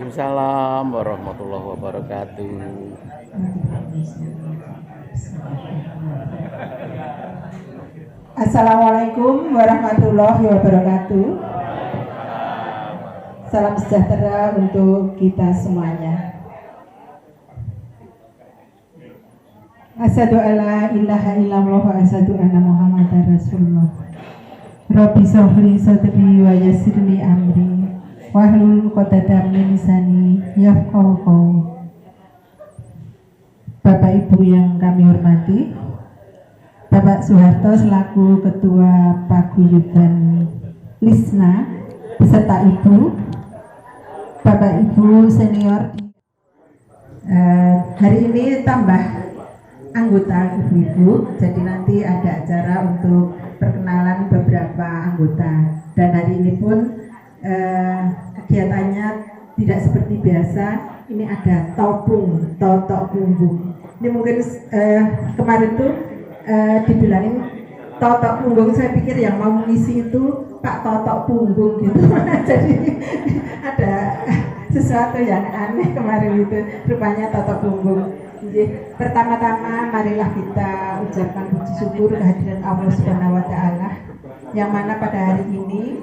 Waalaikumsalam warahmatullahi wabarakatuh. Assalamualaikum warahmatullahi wabarakatuh. Salam sejahtera untuk kita semuanya. Asyhadu alla ilaha illallah wa asyhadu anna Muhammadar Rasulullah. Rabbi shrahli sadri wa yassirli amri wahlul 'uqdatam min lisani yafqahu qawli. Bapak Ibu yang kami hormati, Bapak Soeharto selaku Ketua Paguyuban Lisna beserta Ibu, Bapak Ibu senior, hari ini tambah anggota ibu-ibu, jadi nanti ada acara untuk perkenalan beberapa anggota, dan hari ini pun kegiatannya tidak seperti biasa. Ini ada totok punggung. Ini mungkin kemarin tuh dibilangin totok punggung, saya pikir yang mau mengisi itu Pak Totok Punggung gitu. Jadi ada sesuatu yang aneh kemarin itu, rupanya totok punggung. Jadi pertama-tama marilah kita ucapkan puji syukur kehadiran Allah Subhanahu wa taala yang mana pada hari ini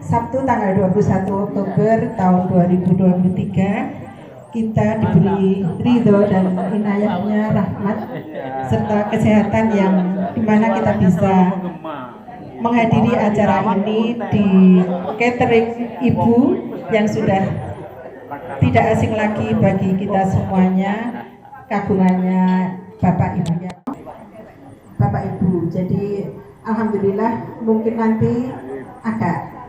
Sabtu tanggal 21 Oktober tahun 2023 kita diberi ridho dan inayahnya rahmat serta kesehatan yang dimana kita bisa menghadiri acara ini di catering Ibu yang sudah tidak asing lagi bagi kita semuanya, kagungannya Bapak Ibunya. Bapak Ibu, jadi alhamdulillah mungkin nanti agak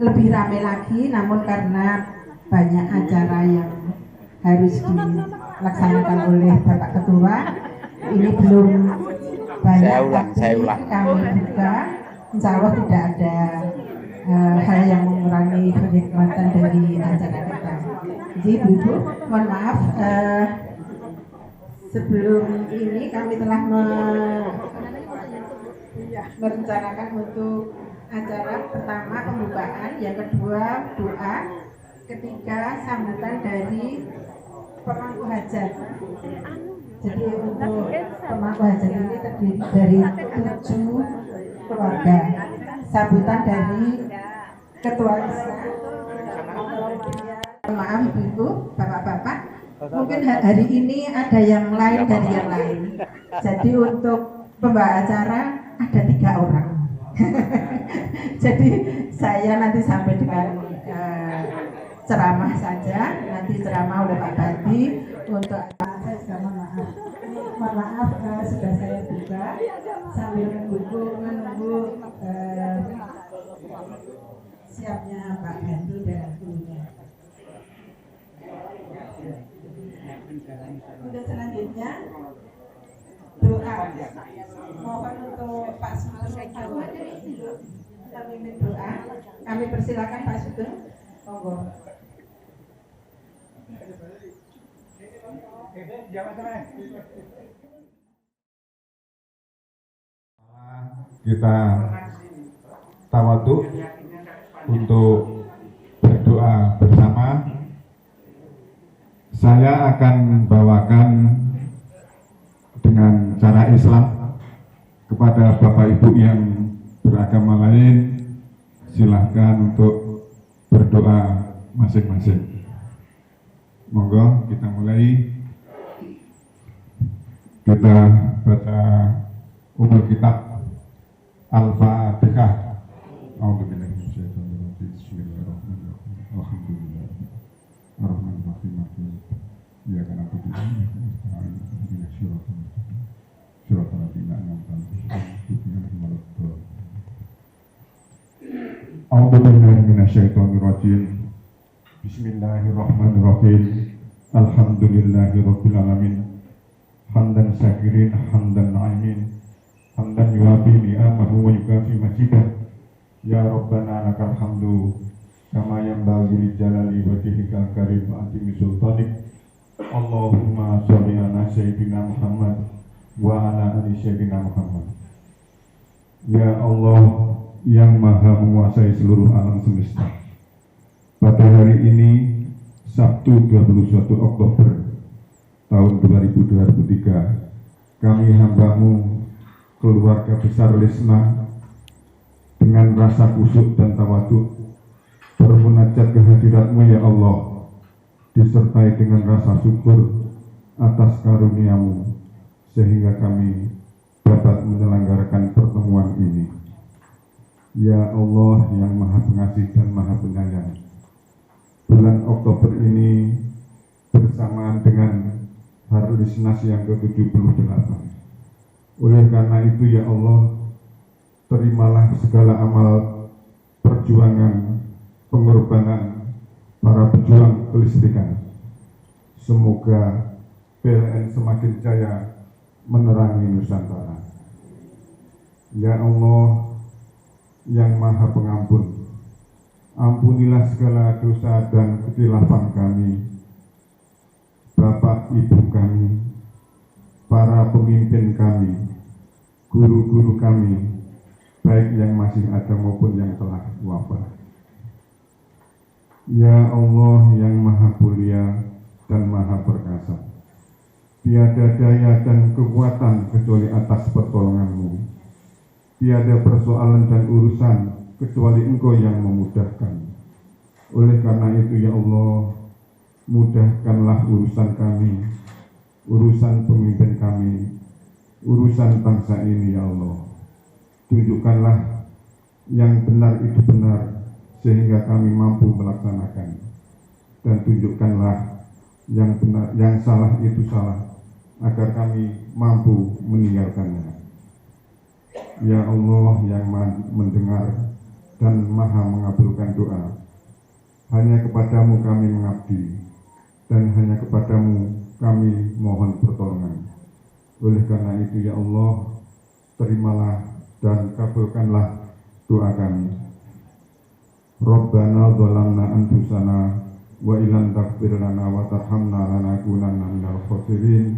lebih ramai lagi, namun karena banyak acara yang harus dilaksanakan oleh Bapak Ketua, ini belum banyak. Saya ulang. Kami buka, insya Allah tidak ada hal yang mengurangi kenikmatan dari acara kita. Jadi Ibu, mohon maaf, sebelum ini kami telah merencanakan untuk acara pertama pembukaan, yang kedua doa, ketiga sambutan dari pemangku hajat. Jadi untuk pemangku hajat ini terdiri dari 7 keluarga. Sambutan dari Ketua Lisna. Maaf Ibu, Bapak-bapak, mungkin hari ini ada yang lain dari yang lain. Jadi untuk pembawa acara ada 3 orang. Jadi saya nanti sampai dengan ceramah saja, nanti ceramah oleh Pak Badi. Untuk saya juga mohon maaf sudah saya buka sambil menunggu siapnya Pak Badi dan krunya. Untuk selanjutnya doa, mohon untuk Pak Sugeng memimpin doa. Kami persilakan Pak Sugeng, monggo. Kita tawadhu untuk berdoa bersama. Saya akan bawakan dengan cara Islam. Kepada Bapak Ibu yang beragama lain, silahkan untuk berdoa masing-masing. Monggo kita mulai. Kita baca umul kitab Al-Fatihah. A'udzubillahi minasyaitonir rajim. Bismillahirrahmanirrahim. Alhamdulillah. Ar-Rahmanir-Rahim. Ya kana na'budu wa nasta'in. Ihdinas siratal mustaqim. Siratal ladzina an'amta 'alaihim. A'udzubillahi minasyaitonir rajim. Bismillahirrahmanirrahim. Alhamdulillahirabbil alamin. Hamdan syakirin, hamdan na'imin, hamdan yuwafi ni'amahu wa yukafi majidah. Ya Rabbana lakal hamdu kama yanbaghi li jalali wajhikal karim wa atimi sultanik. Allahumma sholli ala sayyidina Muhammad wa ala ali sayyidina Muhammad. Ya Allah yang maha menguasai seluruh alam semesta, Pada hari ini, Sabtu 21 Oktober tahun 2023, kami hamba-Mu, keluarga besar Lesna, dengan rasa khusyuk dan tawaduk bermunajat kehadirat-Mu ya Allah, disertai dengan rasa syukur atas karunia-Mu, sehingga kami dapat menyelenggarakan pertemuan ini. Ya Allah yang Maha Pengasih dan Maha Penyayang, bulan Oktober ini bersamaan dengan Harlisnas yang ke-78. Oleh karena itu ya Allah, terimalah segala amal perjuangan, pengorbanan para pejuang kelistrikan. Semoga PLN semakin jaya menerangi Nusantara. Ya Allah yang Maha Pengampun, ampunilah segala dosa dan kekhilapan kami, Bapak Ibu kami, para pemimpin kami, guru-guru kami, baik yang masih ada maupun yang telah wafat. Ya Allah yang Maha Mulia dan Maha Perkasa, tiada daya dan kekuatan kecuali atas pertolongan-Mu. Tiada persoalan dan urusan kecuali Engkau yang memudahkan. Oleh karena itu ya Allah, mudahkanlah urusan kami, urusan pemimpin kami, urusan bangsa ini ya Allah. Tunjukkanlah yang benar itu benar, sehingga kami mampu melaksanakan, dan tunjukkanlah yang benar, yang salah itu salah, agar kami mampu meninggalkannya. Ya Allah yang mendengar dan Maha mengabulkan doa, hanya kepadamu kami mengabdi, dan hanya kepadamu kami mohon pertolongan. Oleh karena itu ya Allah, terimalah dan kabulkanlah doa kami. Rabbana dhalamna anfusana wa illam taghfir lana wa tarhamna lanakunanna minal khasirin.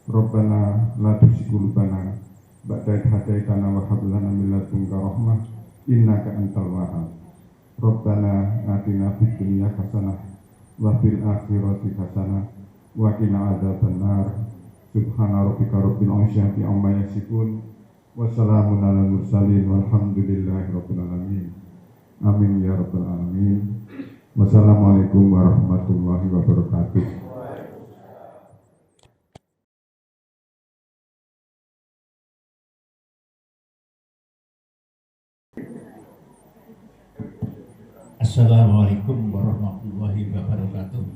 Rabbana la tuzigh qulubana ba'da idh hadaitana wa hab lana min ladunka rahmah innaka antal wahhab. Rabbana atina fid dunya hasanah wa fil akhirati hasanah wa qina adzabannar. Subhana rabbika rabbil izzati amma yasifun wa salamun alal mursalin walhamdulillahi rabbil alamin. Amin ya rabbal alamin. Wassalamualaikum warahmatullahi wabarakatuh. Assalamualaikum warahmatullahi wabarakatuh.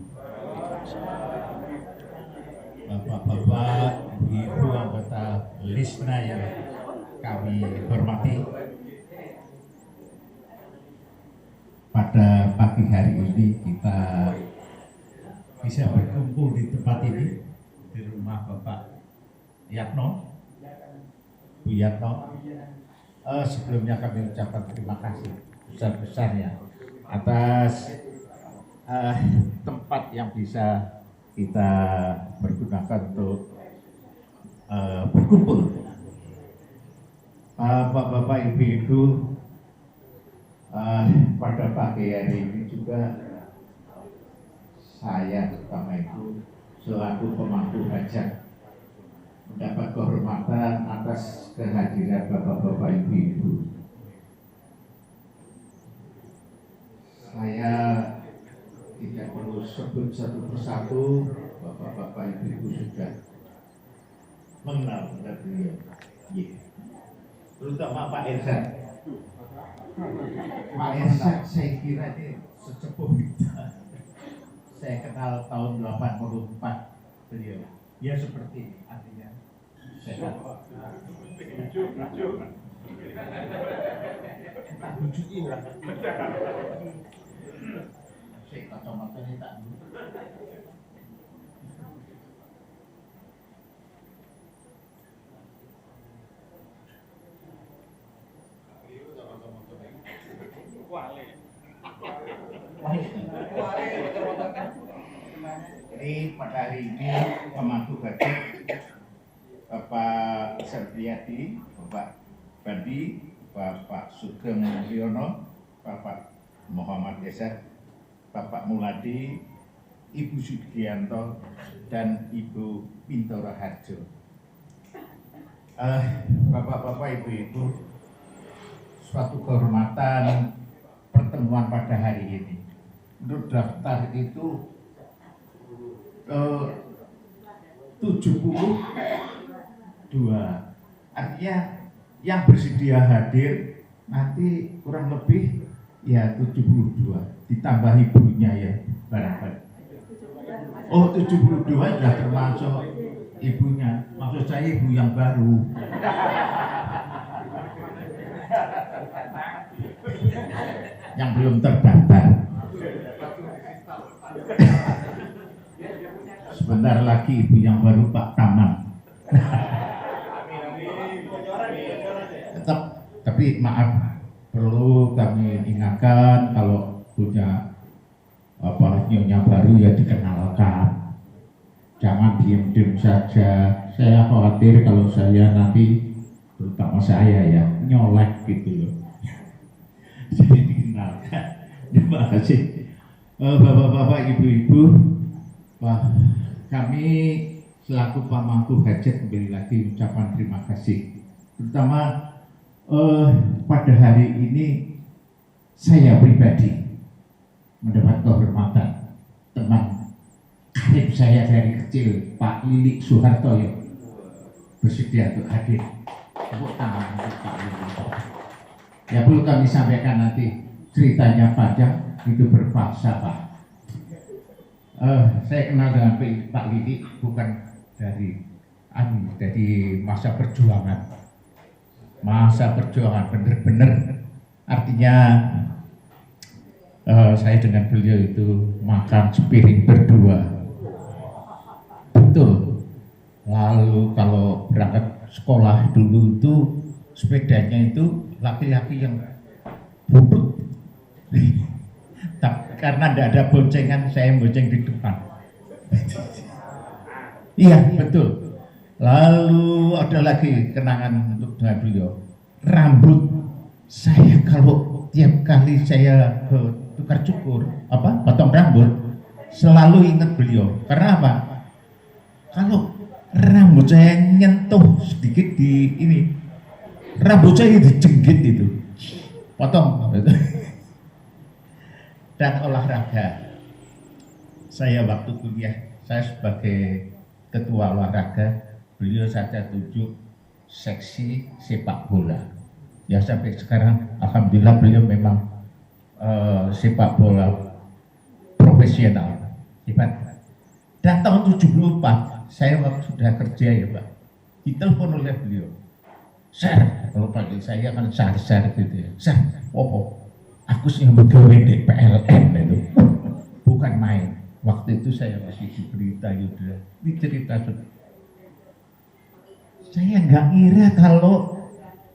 Bapak-bapak, ibu anggota Lesna yang kami hormati, pada pagi hari ini kita bisa berkumpul di tempat ini, di rumah Bapak Yatno, Bu Yatno. Sebelumnya kami ucapkan terima kasih besar-besarnya atas tempat yang bisa kita pergunakan untuk berkumpul. Bapak-bapak, ibu-ibu, pada pagi hari ini juga saya terutama itu selaku pemangku hajat mendapat kehormatan atas kehadiran bapak-bapak, ibu-ibu. Saya tidak perlu sebut satu persatu, bapak-bapak, ibu-ibu sudah mengenal beliau. Terutama Pak Irsad. Pak Irsad saya kira ini sesepuh kita. Saya kenal tahun 84 beliau. Ya seperti ini, artinya sehat. Tak bujukin lah. Saya kacamata ini tak dulu. Jadi pada hari ini pemangku hajat Bapak Serdiati, Bapak Bandi, Bapak Sugeng Mulyono, Bapak Muhammad Yesar, Bapak Muladi, Ibu Sugianto, dan Ibu Pintoro Harjo. Bapak-bapak, ibu-ibu, suatu kehormatan pertemuan pada hari ini. Menurut daftar itu 72, artinya yang bersedia hadir nanti kurang lebih ya 72, ditambah ibunya ya barangkali. Oh, 72 sudah termasuk ibunya, maksud saya ibu yang baru. Yang belum terdaftar. Sebentar lagi ibu yang baru Pak Taman. Tapi maaf, perlu kami ingatkan kalau punya nyonya baru ya dikenalkan. Jangan diem-diem saja. Saya khawatir kalau saya nanti, terutama saya ya, nyolek gitu loh. Jadi dikenalkan. Terima kasih. Bapak-bapak, ibu-ibu, kami selaku pemangku hajat kembali lagi ucapan terima kasih. Terutama pada hari ini saya pribadi mendapat kehormatan teman karib saya dari kecil, Pak Lili Soehartoyo, bersedia untuk hadir. Tepuk tangan untuk Pak Lili. Ya perlu kami sampaikan nanti, ceritanya panjang, itu berfalsafah. Saya kenal dengan Pak Lili bukan dari masa perjuangan. Masa perjuangan benar-benar, artinya saya dengan beliau itu makan sepiring berdua. Betul. Lalu kalau berangkat sekolah dulu itu sepedanya itu laki-laki yang bubuk. Karena tidak ada boncengan, saya bonceng di depan. Iya, betul. Lalu ada lagi kenangan untuk dengan beliau. Rambut saya kalau tiap kali saya ke tukar cukur, potong rambut, selalu ingat beliau. Karena apa? Kalau rambut saya nyentuh sedikit di ini, rambut saya dijenggit itu, potong. Dan olahraga. Saya waktu kuliah, saya sebagai ketua olahraga, beliau saja tunjuk seksi sepak bola. Ya sampai sekarang alhamdulillah beliau memang sepak bola profesional. Hebat. Dan tahun 74 saya waktu sudah kerja ya Pak, ditelepon oleh beliau. Sir, kalau panggil saya kan sar gitu ya. Sir, aku sih begawe di PLN itu. Bukan main. Waktu itu saya masih di Berita Yudha. Ini cerita saya nggak kira kalau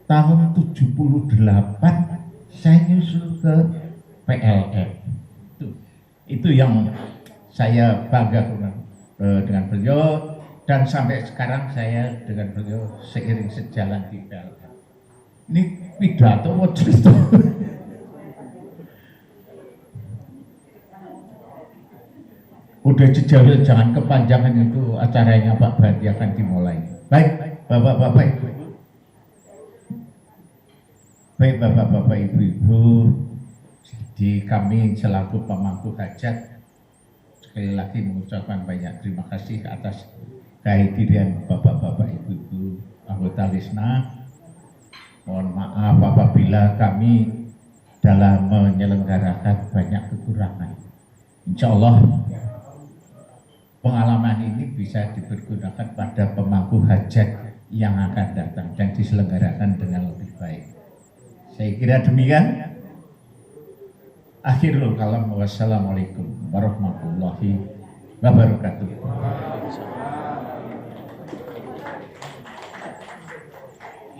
tahun 78 saya nyusul ke PLN. Itu yang saya bangga dengan beliau, dan sampai sekarang saya dengan beliau seiring sejalan di PLN. Ini pidato mau cerita. Udah jejak, jangan kepanjangan, itu acaranya Pak Badi akan dimulai. Baik. Bapak-bapak, ibu-ibu. Baik, bapak-bapak, ibu-ibu. Jadi kami selaku pemangku hajat sekali lagi mengucapkan banyak terima kasih atas kehadiran bapak-bapak, ibu-ibu anggota Lisna. Mohon maaf apabila kami dalam menyelenggarakan banyak kekurangan. Insya Allah pengalaman ini bisa dipergunakan pada pemangku hajat yang akan datang dan diselenggarakan dengan lebih baik. Saya kira demikian. Akhirul kalam, wassalamualaikum warahmatullahi wabarakatuh.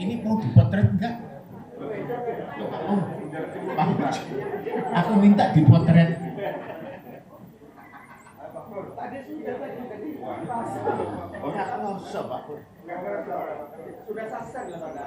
Ini mau dipotret enggak? Oh, aku minta dipotret. Sudah selesai belum ada?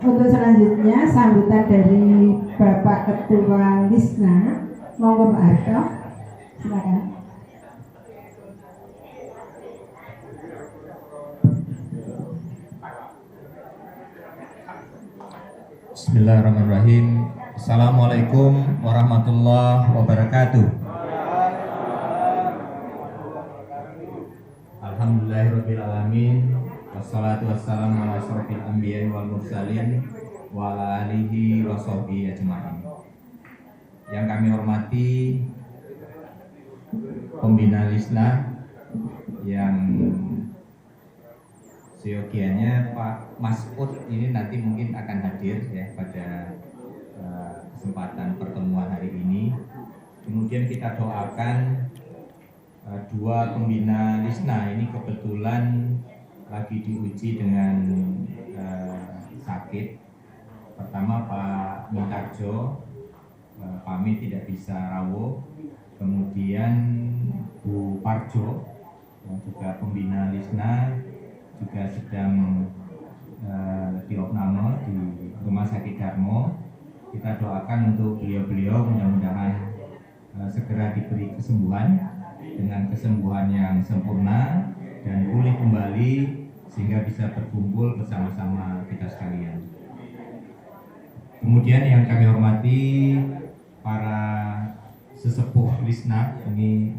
Untuk selanjutnya sambutan dari Bapak Ketua Lisna, monggo Pak Harto, silakan. Bismillahirrahmanirrahim. Assalamualaikum warahmatullahi wabarakatuh. Alhamdulillahirrabbilalamin. Wassalatu wassalamu ala asyrofil anbiya'i wal mursalin wa ala alihi wa sahbihi ajma'in. Yang kami hormati pembina Lisna yang seyogianya Pak Mas'ud ini nanti mungkin akan hadir ya pada kesempatan pertemuan hari ini. Kemudian kita doakan dua pembina Lisna ini kebetulan lagi diuji dengan sakit. Pertama Pak Mintarjo pamit tidak bisa rawuh. Kemudian Bu Parjo yang juga pembina Lisna juga sedang diopname di Rumah Sakit Darmo. Kita doakan untuk beliau-beliau mudah-mudahan segera diberi kesembuhan dengan kesembuhan yang sempurna dan pulih kembali sehingga bisa berkumpul bersama-sama kita sekalian. Kemudian yang kami hormati para sesepuh Lisna, ini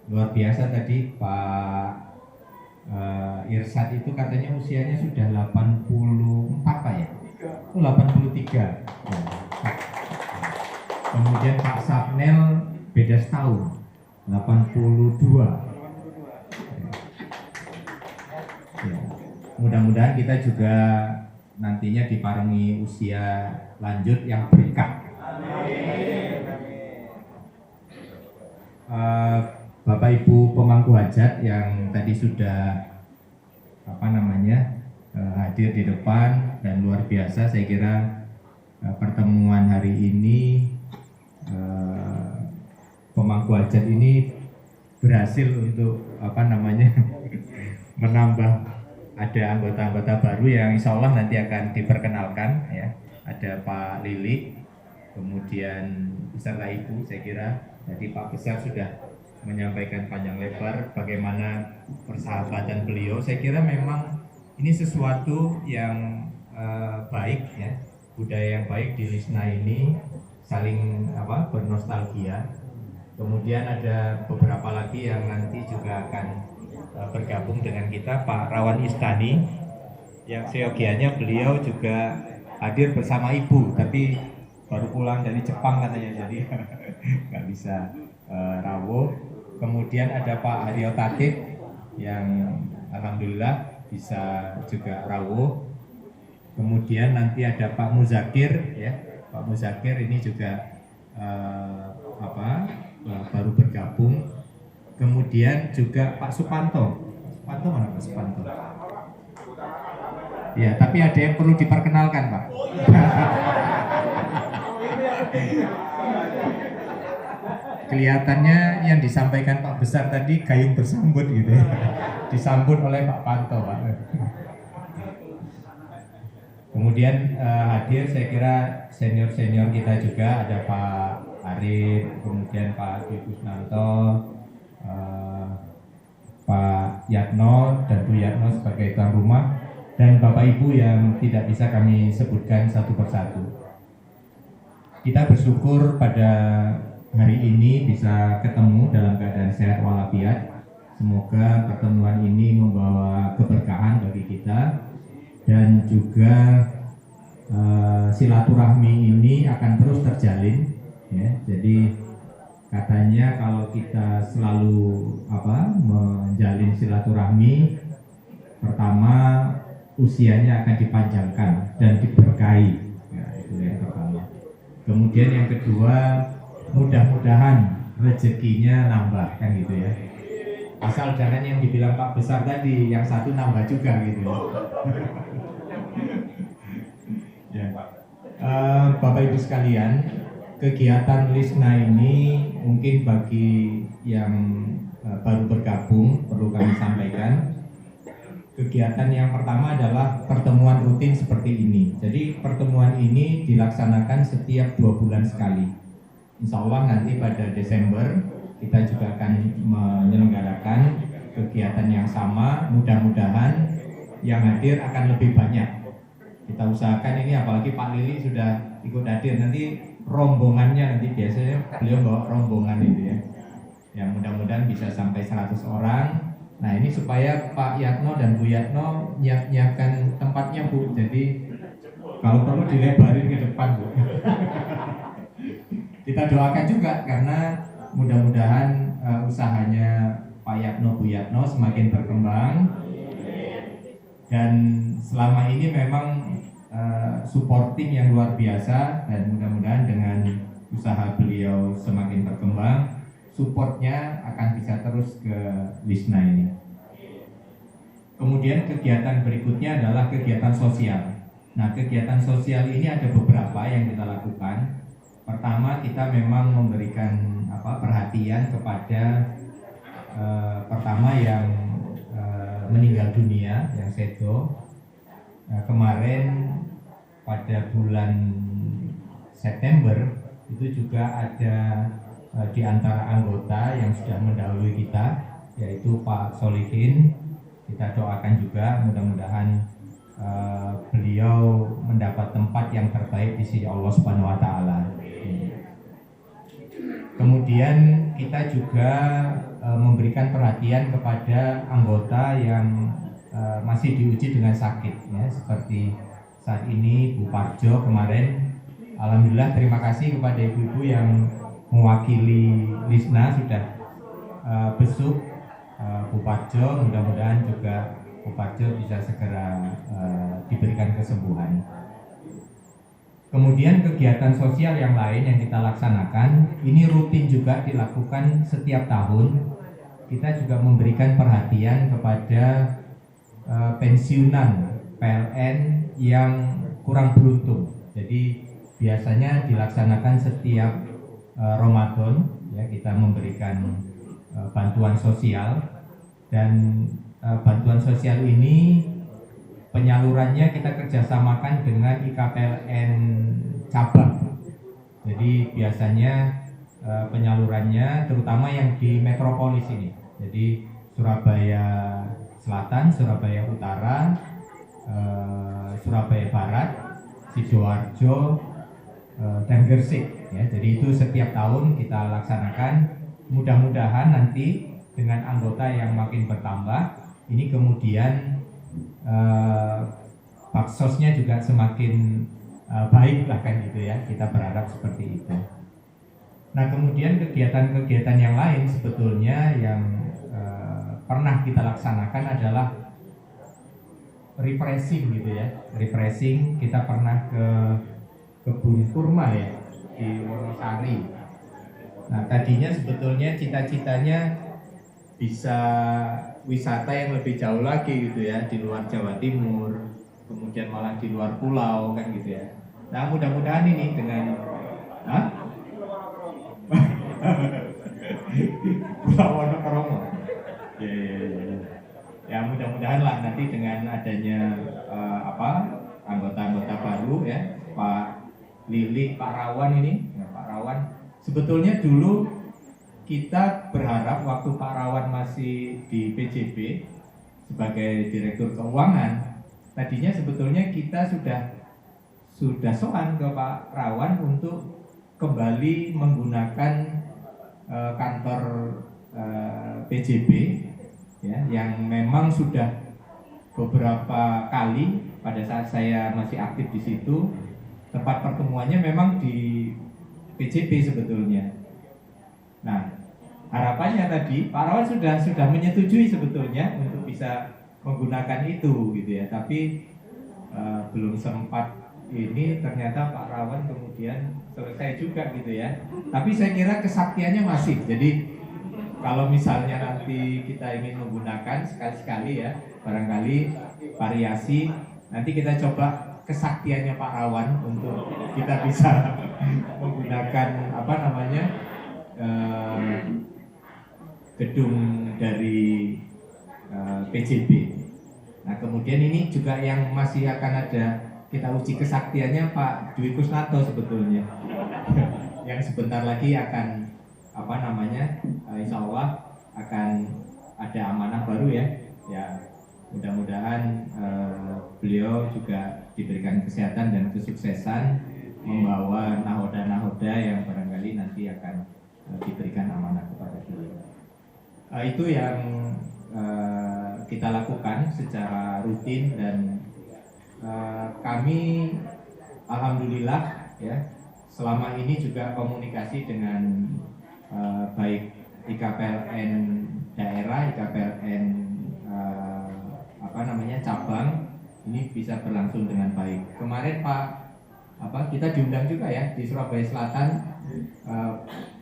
luar biasa tadi Pak Irsad itu katanya usianya sudah 84 Pak ya? Oh, 83 ya. Kemudian Pak Sapnel beda setahun 82 ya. Mudah-mudahan kita juga nantinya diparingi usia lanjut yang berkah. Bapak Ibu pemangku hajat yang tadi sudah hadir di depan dan luar biasa, saya kira pertemuan hari ini pemangku hajat ini berhasil untuk menambah ada anggota-anggota baru yang insya Allah nanti akan diperkenalkan ya. Ada Pak Lili, kemudian beserta Ibu, saya kira jadi Pak Besar sudah menyampaikan panjang lebar bagaimana persahabatan beliau. Saya kira memang ini sesuatu yang baik ya, budaya yang baik di Lisna ini saling bernostalgia. Kemudian ada beberapa lagi yang nanti juga akan bergabung dengan kita, Pak Rawan Istani yang seyogianya beliau juga hadir bersama Ibu, tapi baru pulang dari Jepang katanya, jadi nggak bisa rawuh. Kemudian ada Pak Haryo Tatib yang alhamdulillah bisa juga rawuh. Kemudian nanti ada Pak Muzakir ya, Pak Muzakir ini juga baru bergabung. Kemudian juga Pak Supanto. Supanto mana Pak Supanto? Ya, tapi ada yang perlu diperkenalkan Pak. Kelihatannya yang disampaikan Pak Besar tadi gayung bersambut gitu ya. Disambut oleh Pak Panto Pak. Kemudian hadir saya kira senior-senior kita juga, ada Pak Arif, kemudian Pak Dwi Kusnanto, Pak Yatno dan Bu Yatno sebagai tuan rumah, dan Bapak Ibu yang tidak bisa kami sebutkan satu persatu. Kita bersyukur pada hari ini bisa ketemu dalam keadaan sehat walafiat. Semoga pertemuan ini membawa keberkahan bagi kita dan juga silaturahmi ini akan terus terjalin ya. Jadi katanya kalau kita selalu menjalin silaturahmi, pertama usianya akan dipanjangkan dan diberkahi ya, itu yang pertama. Kemudian yang kedua, mudah-mudahan rezekinya nambah kan gitu ya. Asal jangan yang dibilang Pak Besar tadi, yang satu nambah juga gitu ya. Bapak Ibu sekalian, kegiatan Lisna ini mungkin bagi yang baru bergabung perlu kami sampaikan. Kegiatan yang pertama adalah pertemuan rutin seperti ini. Jadi pertemuan ini dilaksanakan setiap 2 bulan sekali. Insya Allah nanti pada Desember kita juga akan menyelenggarakan kegiatan yang sama. Mudah-mudahan yang hadir akan lebih banyak. Kita usahakan ini, apalagi Pak Lili sudah ikut hadir, nanti rombongannya, nanti biasanya beliau bawa rombongan itu ya. Yang mudah-mudahan bisa sampai 100 orang. Nah ini supaya Pak Yatno dan Bu Yatno nyiapkan tempatnya Bu. Jadi kalau perlu dilebarin ke depan Bu. Kita doakan juga karena mudah-mudahan usahanya Pak Yatno, Bu Yatno semakin berkembang. Dan selama ini memang supporting yang luar biasa, dan mudah-mudahan dengan usaha beliau semakin berkembang, supportnya akan bisa terus ke Lisna ini. Kemudian kegiatan berikutnya adalah kegiatan sosial. Nah, kegiatan sosial ini ada beberapa yang kita lakukan. Pertama, kita memang memberikan perhatian kepada pertama yang meninggal dunia, yang sedo. Kemarin pada bulan September itu juga ada di antara anggota yang sudah mendahului kita, yaitu Pak Solihin. Kita doakan juga mudah-mudahan beliau mendapat tempat yang terbaik di sisi Allah Subhanahu wa taala. Kemudian kita juga memberikan perhatian kepada anggota yang masih diuji dengan sakit ya, seperti saat ini Bu Parjo kemarin. Alhamdulillah, terima kasih kepada ibu-ibu yang mewakili Lisna sudah besuk Bu Parjo. Mudah-mudahan juga Bu Parjo bisa segera diberikan kesembuhan. Kemudian kegiatan sosial yang lain yang kita laksanakan ini rutin juga dilakukan setiap tahun. Kita juga memberikan perhatian kepada pensiunan PLN yang kurang beruntung. Jadi biasanya dilaksanakan setiap Ramadan ya, kita memberikan bantuan sosial, dan bantuan sosial ini penyalurannya kita kerjasamakan dengan IKPLN cabang. Jadi biasanya penyalurannya terutama yang di metropolis ini. Jadi Surabaya Selatan, Surabaya Utara, Surabaya Barat, Sidoarjo, dan Gresik. Ya, jadi itu setiap tahun kita laksanakan. Mudah-mudahan nanti dengan anggota yang makin bertambah, ini kemudian baksosnya juga semakin baik lah kan gitu ya. Kita berharap seperti itu. Nah, kemudian kegiatan-kegiatan yang lain sebetulnya yang pernah kita laksanakan adalah refreshing gitu ya. Refreshing, kita pernah ke kebun kurma ya di Wonosari. Nah, tadinya sebetulnya cita-citanya bisa wisata yang lebih jauh lagi gitu ya, di luar Jawa Timur, kemudian malah di luar pulau kan gitu ya. Nah, mudah-mudahan ini dengan Pulau Wonokromo. Ya, mudah-mudahan lah nanti dengan adanya anggota-anggota baru ya, Pak Lili, Pak Rawan ini, ya, Pak Rawan. Sebetulnya dulu kita berharap waktu Pak Rawan masih di PJB sebagai Direktur Keuangan, tadinya sebetulnya kita sudah soan ke Pak Rawan untuk kembali menggunakan kantor PJB ya, yang memang sudah beberapa kali pada saat saya masih aktif di situ, tempat pertemuannya memang di PJB sebetulnya. Nah, harapannya tadi Pak Rawan sudah menyetujui sebetulnya untuk bisa menggunakan itu gitu ya, tapi belum sempat. Ini ternyata Pak Rawan kemudian selesai juga gitu ya. Tapi saya kira kesaktiannya masih. Jadi kalau misalnya nanti kita ingin menggunakan sekali-sekali ya, barangkali variasi, nanti kita coba kesaktiannya Pak Rawan untuk kita bisa menggunakan gedung dari PJB. Nah kemudian ini juga yang masih akan ada kita uji kesaktiannya Pak Dwi Kusnanto sebetulnya yang sebentar lagi akan insya Allah akan ada amanah baru ya mudah-mudahan beliau juga diberikan kesehatan dan kesuksesan membawa nahoda-nahoda yang barangkali nanti akan diberikan amanah kepada beliau. Itu yang kita lakukan secara rutin dan kami alhamdulillah ya selama ini juga komunikasi dengan baik IKPLN daerah, IKPLN cabang ini bisa berlangsung dengan baik. Kemarin kita diundang juga ya di Surabaya Selatan,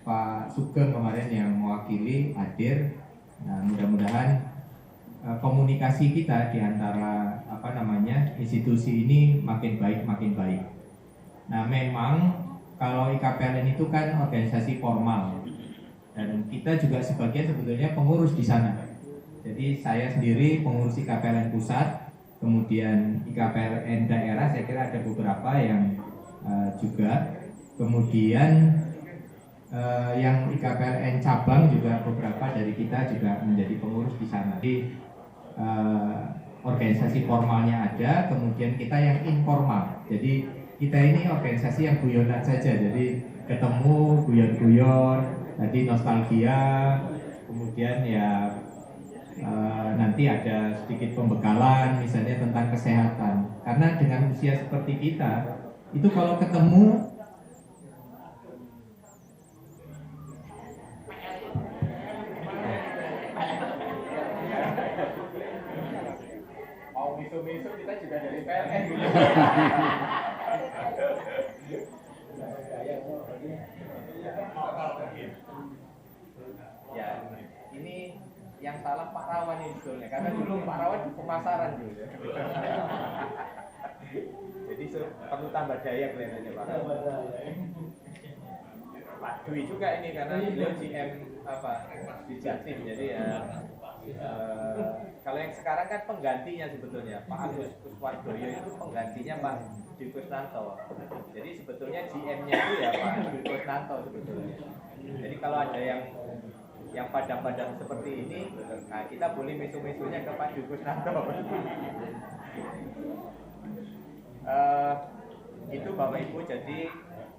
Pak Sugeng kemarin yang mewakili hadir. Nah, mudah-mudahan komunikasi kita di antara institusi ini makin baik. Nah, memang kalau IKPLN itu kan organisasi formal dan kita juga sebagian sebetulnya pengurus di sana. Jadi saya sendiri pengurus IKPLN pusat, kemudian IKPLN daerah saya kira ada beberapa yang juga, kemudian yang IKPLN cabang juga beberapa dari kita juga menjadi pengurus di sana. Jadi organisasi formalnya ada, kemudian kita yang informal. Jadi kita ini organisasi yang guyonan saja, jadi ketemu guyon-guyon, tadi nostalgia, kemudian ya nanti ada sedikit pembekalan misalnya tentang kesehatan. Karena dengan usia seperti kita, itu kalau ketemu mau misu-misu kita juga dari PLN. Ya, ini yang salah Pak Rawan ini sebetulnya, karena dulu Pak Rawan di pemasaran dulu. Jadi perlu tambah daya kelihatannya Pak Rawan. Pak Dwi juga ini karena beliau GM di Jatim, jadi ya kalau yang sekarang kan penggantinya sebetulnya Pak Agus Kuswardoyo itu penggantinya Pak Dwi Kusnanto. Jadi sebetulnya GM-nya itu ya Pak Dwi Kusnanto sebetulnya. Jadi kalau ada yang padam-padam seperti ini, nah kita boleh misu-misunya ke Pak Dwi Kusnanto. Itu Bapak Ibu, jadi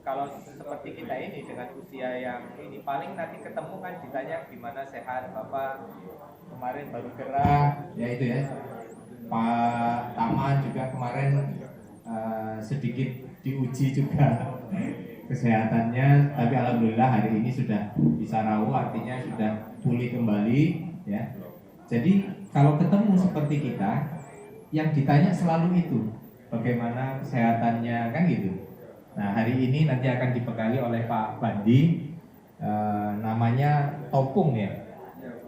kalau seperti kita ini dengan usia yang ini paling nanti ketemu kan ditanya gimana sehat Bapak, kemarin baru gerak ya itu ya. Pak Taman juga kemarin sedikit diuji juga kesehatannya, tapi alhamdulillah hari ini sudah bisa rawuh, artinya sudah pulih kembali ya. Jadi kalau ketemu seperti kita, yang ditanya selalu itu bagaimana kesehatannya kan gitu. Nah hari ini nanti akan dibekali oleh Pak Bandi, namanya Topung ya,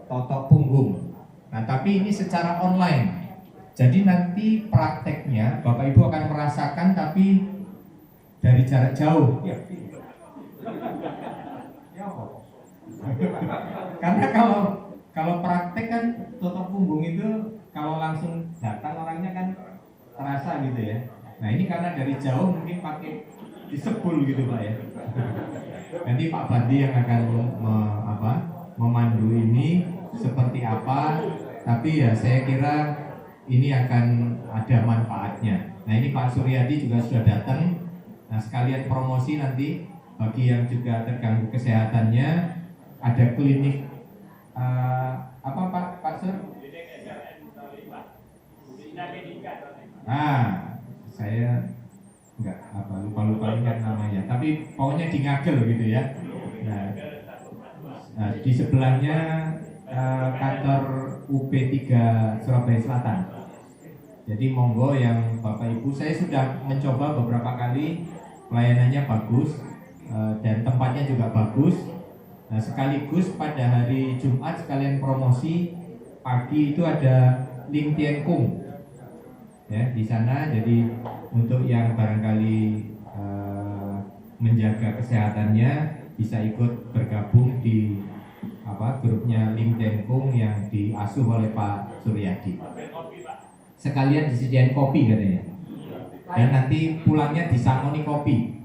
Totok Punggung. Nah tapi ini secara online, jadi nanti prakteknya Bapak Ibu akan merasakan tapi dari jarak jauh. Karena kalau praktek kan Totok Punggung itu kalau langsung datang orangnya kan terasa gitu ya. Nah ini karena dari jauh mungkin pakai disebul gitu Pak ya. Nanti Pak Bandi yang akan memandu ini seperti apa, tapi ya saya kira ini akan ada manfaatnya. Nah ini Pak Suryadi juga sudah datang. Nah sekalian promosi nanti bagi yang juga terganggu kesehatannya, ada klinik Pak Sur? Saya enggak lupa ingat namanya, tapi pokoknya di Ngagel gitu ya. Nah di sebelahnya kantor UP3 Surabaya Selatan. Jadi monggo yang Bapak Ibu, saya sudah mencoba beberapa kali, pelayanannya bagus dan tempatnya juga bagus. Nah sekaligus pada hari Jumat sekalian promosi pagi itu ada Lim Tien Kung. ya di sana. Jadi untuk yang barangkali menjaga kesehatannya bisa ikut bergabung di grupnya Lim Denkung yang diasuh oleh Pak Suryadi. Sekalian disediain kopi katanya. Dan nanti pulangnya disangoni kopi.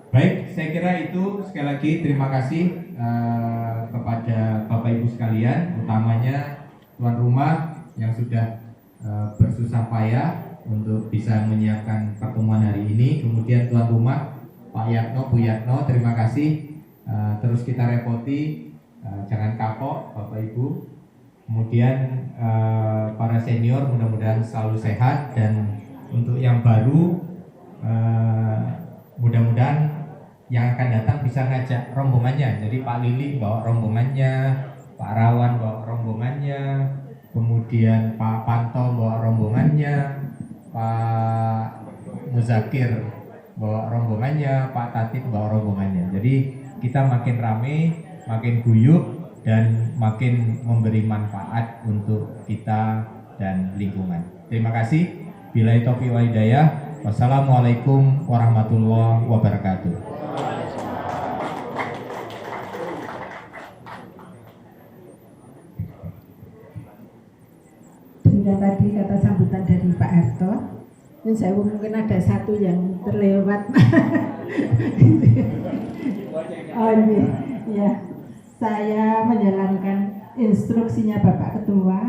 Baik, saya kira itu. Sekali lagi terima kasih kepada Bapak Ibu sekalian, utamanya tuan rumah yang sudah bersusah payah untuk bisa menyiapkan pertemuan hari ini. Kemudian tuan rumah Pak Yatno, Bu Yatno, terima kasih. Terus kita repoti, jangan kapok Bapak Ibu. Kemudian para senior mudah-mudahan selalu sehat, dan untuk yang baru mudah-mudahan yang akan datang bisa ngajak rombongannya. Jadi Pak Lili bawa rombongannya, Pak Rawan bawa rombongannya, kemudian Pak Panto bawa rombongannya, Pak Muzakir bawa rombongannya, Pak Tatit bawa rombongannya. Jadi kita makin rame, makin guyup, dan makin memberi manfaat untuk kita dan lingkungan. Terima kasih. Billahi taufiq wal hidayah. Wassalamualaikum warahmatullahi wabarakatuh. Hingga tadi kata sambutan dari Pak Harto, ini saya mungkin ada satu yang terlewat. Oh ini, ya, saya menjalankan instruksinya Bapak Ketua.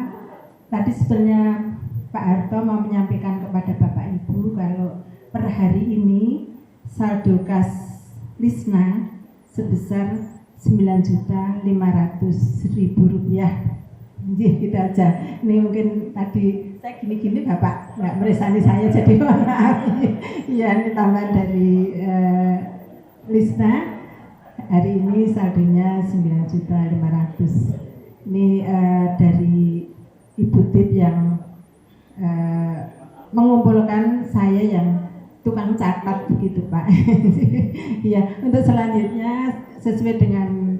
Tadi sebenarnya Pak Harto mau menyampaikan kepada Bapak Ibu kalau per hari ini saldo kas Lisna sebesar Rp9.500.000. Jadi kita aja. Ini mungkin tadi saya gini-gini Bapak nggak meresani saya, jadi mohon maaf. Iya, ini tambahan dari Lisna. Hari ini saldonya 9.500.000. Ini dari Ibu Tip yang mengumpulkan saya yang tukang catat begitu Pak. Iya, untuk selanjutnya sesuai dengan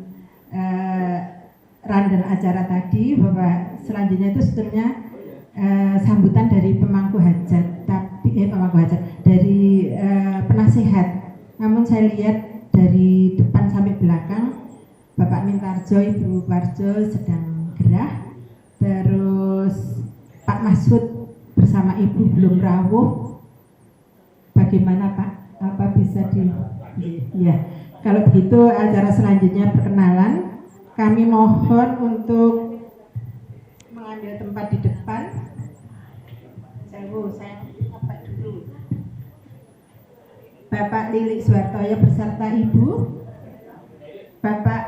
rundown acara tadi, bahwa selanjutnya itu sebetulnya sambutan dari pemangku hajat, dari penasihat. Namun saya lihat dari depan sampai belakang Bapak Mintarjo, Ibu Parjo sedang gerah, terus Pak Masud bersama Ibu belum rawuh. Bagaimana Pak? Apa bisa ya. Kalau begitu acara selanjutnya perkenalan. Kami mohon untuk mengambil tempat di depan. Saya apa dulu. Bapak Lilik Suhartoyo beserta Ibu, Bapak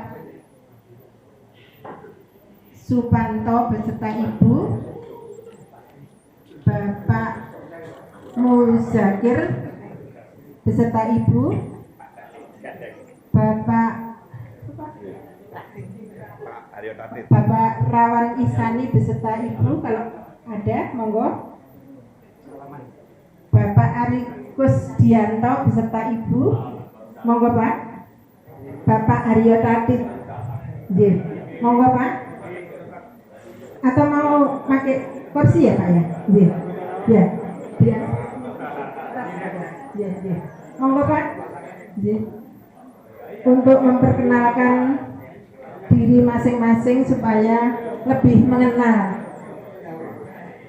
Supanto beserta Ibu, Bapak Muzakir beserta Ibu, Bapak Rawan Isani beserta Ibu, kalau ada monggo. Bapak Ari Kusdianto beserta Ibu, monggo Pak. Bapak Aryo Tatit, monggo Pak. Atau mau pakai kursi ya Pak ya? Ya, dia. Ya. Monggo Pak. Untuk memperkenalkan diri masing-masing supaya lebih mengenal.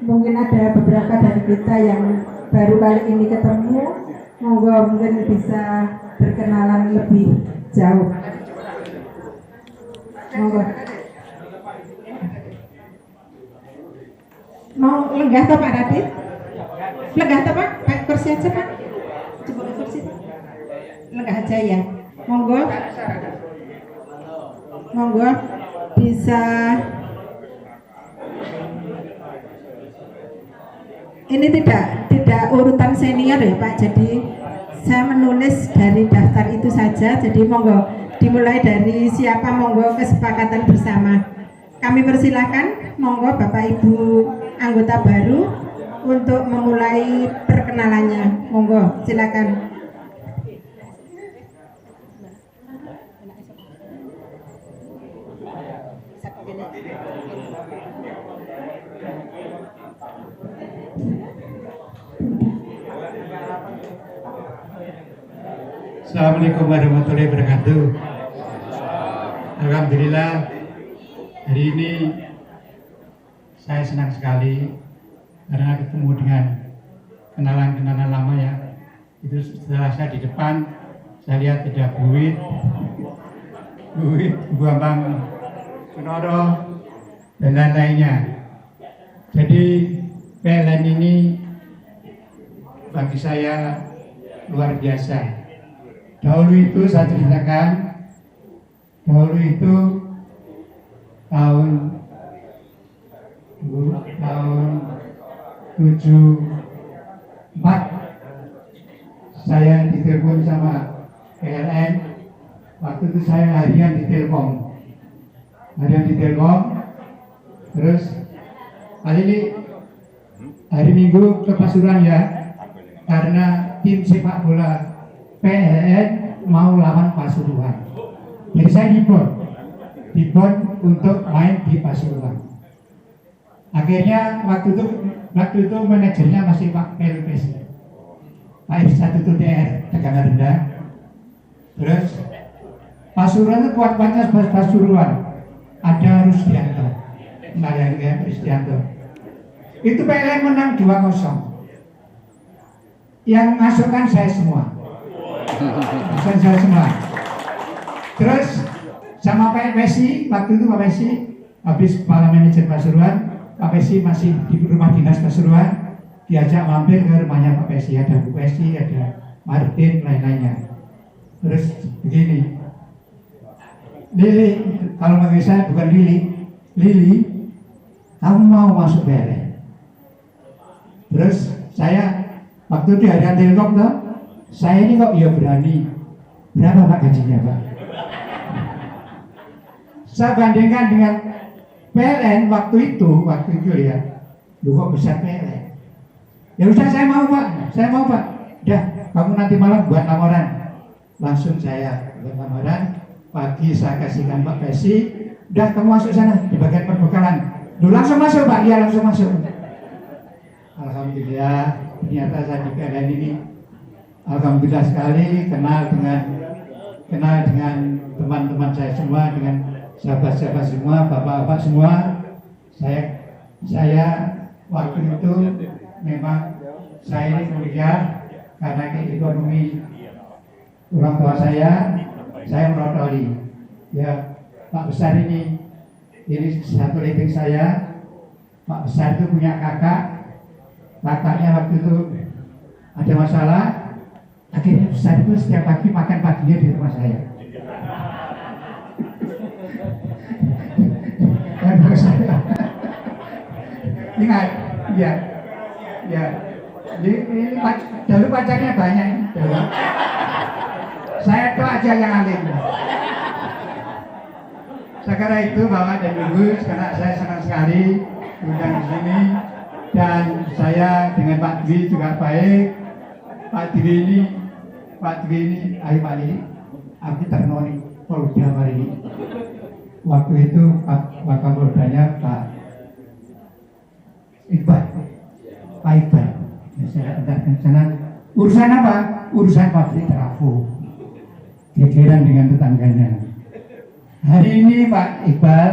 Mungkin ada beberapa dari kita yang baru kali ini ketemu, monggo mungkin bisa berkenalan lebih jauh. Monggo. Mau lenggah toh Pak Radit? Lenggah toh Pak? Pak kursi aja Pak. Coba kursi Pak. Lenggah aja ya. Monggo. Monggo bisa. Ini tidak urutan senior ya Pak. Jadi saya menulis dari daftar itu saja. Jadi monggo dimulai dari siapa, monggo kesepakatan bersama. Kami persilakan, monggo Bapak Ibu anggota baru untuk memulai perkenalannya. Monggo, silakan. Assalamualaikum warahmatullahi wabarakatuh. Alhamdulillah, hari ini saya senang sekali karena ketemu dengan kenalan-kenalan lama ya. Itu setelah saya di depan, saya lihat ada Buit, Bu Bambang Sunoro, dan lain-lainnya. Jadi PLN ini bagi saya luar biasa. Dahulu itu saya ceritakan, dahulu itu tahun 74 saya ditelepon sama PLN. Waktu itu saya harian di Telkom, terus kali ini hari Minggu ke Pasuruan ya, karena tim sepak bola PLN mau lawan Pasuruan. Jadi saya dibon untuk main di Pasuruan. Akhirnya waktu itu manajernya masih Pak PLPS, Pak F1 TR tekanan rendah. Terus Pasuruan itu kuat-kuatnya Pasuruan, ada Rusdianto, Rusdianto. Itu PLN menang 2-0. Yang masukkan saya semua. Terus sama Pak Pesi, waktu itu Pak Pesi habis kepala manajer Pasuruan, Pak Pesi masih di rumah dinas Pasuruan, diajak mampir ke rumahnya Pak Pesi, ada Bu Pesi, ada Martin, lain-lainnya. Terus begini, Lili, kalau bagi saya bukan Lili, kamu mau masuk PLN? Terus saya waktu di harian Telkom tuh, saya ini kok ya berani. Berapa Pak gajinya Pak? Saya bandingkan dengan PLN waktu itu ya, lu kok besar PLN? Ya udah saya mau Pak. Udah, kamu nanti malam buat laporan. Langsung saya buat laporan. Pagi saya kasihkan Pak Pesi. Udah kamu masuk sana di bagian perbekalan. Lu langsung masuk Pak? Iya langsung masuk. Alhamdulillah, ternyata saya di PLN ini alhamdulillah sekali kenal dengan teman-teman saya semua, dengan sahabat-sahabat semua, bapak-bapak semua. Saya waktu itu memang saya ini kuliah karena ekonomi orang tua saya merotoli. Ya Pak Besar ini satu living saya. Pak Besar itu punya kakaknya waktu itu ada masalah. Akhirnya Besar itu setiap pagi makan paginya di rumah saya. Ingat, ya. Ini dulu pacarnya banyak. Saya itu aja yang alim. Sekarang itu Bapak dan Ibu, karena saya senang sekali diundang di sini, dan saya dengan Pak Dwi juga baik. Pak Dwi ini, ayo Pak Lili, aku ternoni Polda hari ini. Waktu itu Pak Poldanya Pak Iqbal. Saya datang ke sana. Urusan apa? Urusan pabrik trafo. Gegeran dengan tetangganya. Hari ini Pak Iqbal,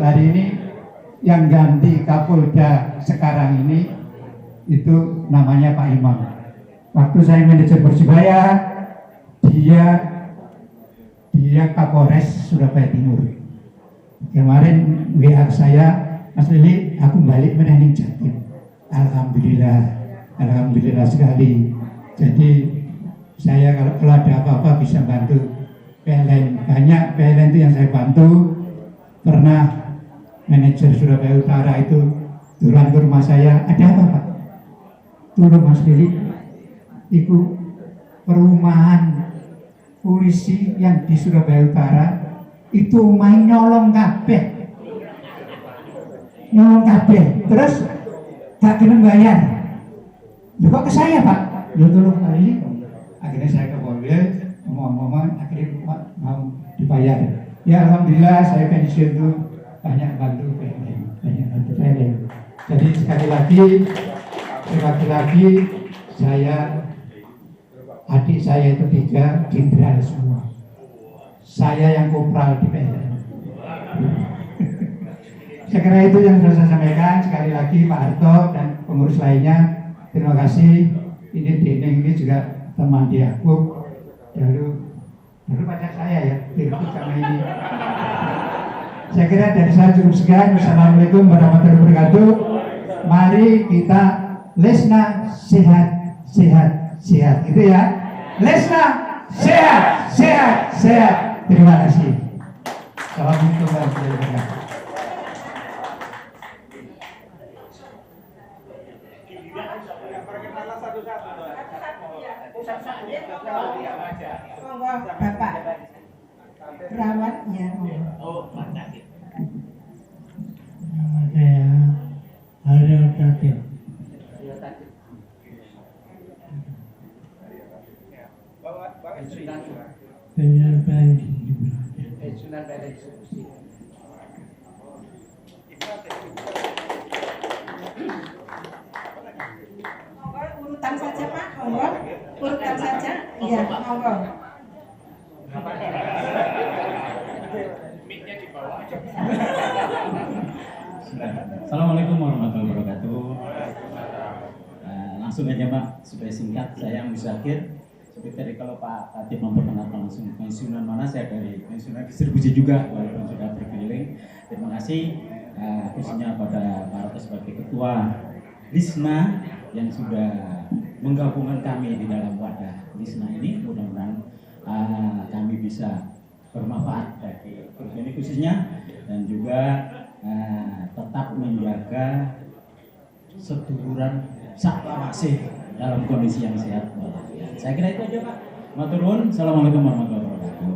hari ini yang ganti Kapolda sekarang ini itu namanya Pak Imam. Waktu saya manajer Persibaya, dia Kapolres Surabaya Timur. Kemarin WA saya, Mas Lili, aku balik menanding Jatim. Alhamdulillah sekali. Jadi saya kalau ada apa-apa bisa bantu PLN. Banyak PLN itu yang saya bantu. Pernah manajer Surabaya Utara itu turun ke rumah saya, ada apa Pak? Turun Mas Lili, itu perumahan polisi yang di Surabaya Utara itu main nyolong kabeh, terus gak kena bayar. Ya kok ke saya Pak? Ya tolong kali. Akhirnya saya ke Polda, ngomong-ngomong, akhirnya mau dibayar. Ya alhamdulillah saya pensiun itu banyak bantu PLN. Jadi sekali lagi saya adik saya itu 3 jenderal semua. Saya yang kopral di PLN. Saya kira itu yang sudah saya sampaikan. Sekali lagi Pak Harto dan pengurus lainnya, terima kasih. Ini Deneng ini juga teman di Yakub. Dulu pacar saya ya, direkrut sama ini. Saya kira dari saya cukup sekian. Wassalamualaikum warahmatullahi wabarakatuh. Mari kita Lesna sehat, sehat, sehat. Gitu ya. Lesna sehat, sehat, sehat. Terima kasih. Assalamualaikum warahmatullahi wabarakatuh. Monggo Bapak perawat ya. Saya Haryo Tatim. Penyertaan Urutan saja Pak, monggo. Urutan saja. Iya, monggo. Assalamualaikum warahmatullahi wabarakatuh. Langsung aja Pak, supaya singkat. Saya Musakir. Seperti tadi kalau Pak Katib memperkenalkan langsung pensiunan mana, saya dari pensiunan distribusi juga, walaupun sudah berkeliling. Terima kasih khususnya pada Pak Harto sebagai Ketua Lisna yang sudah menggabungkan kami di dalam wadah Lisna ini. Mudah-mudahan kami bisa bermanfaat bagi grup ini khususnya, dan juga tetap menjaga seduluran masih dalam kondisi yang sehat. Saya kira itu aja Pak. Matur nuwun. Assalamualaikum warahmatullahi wabarakatuh.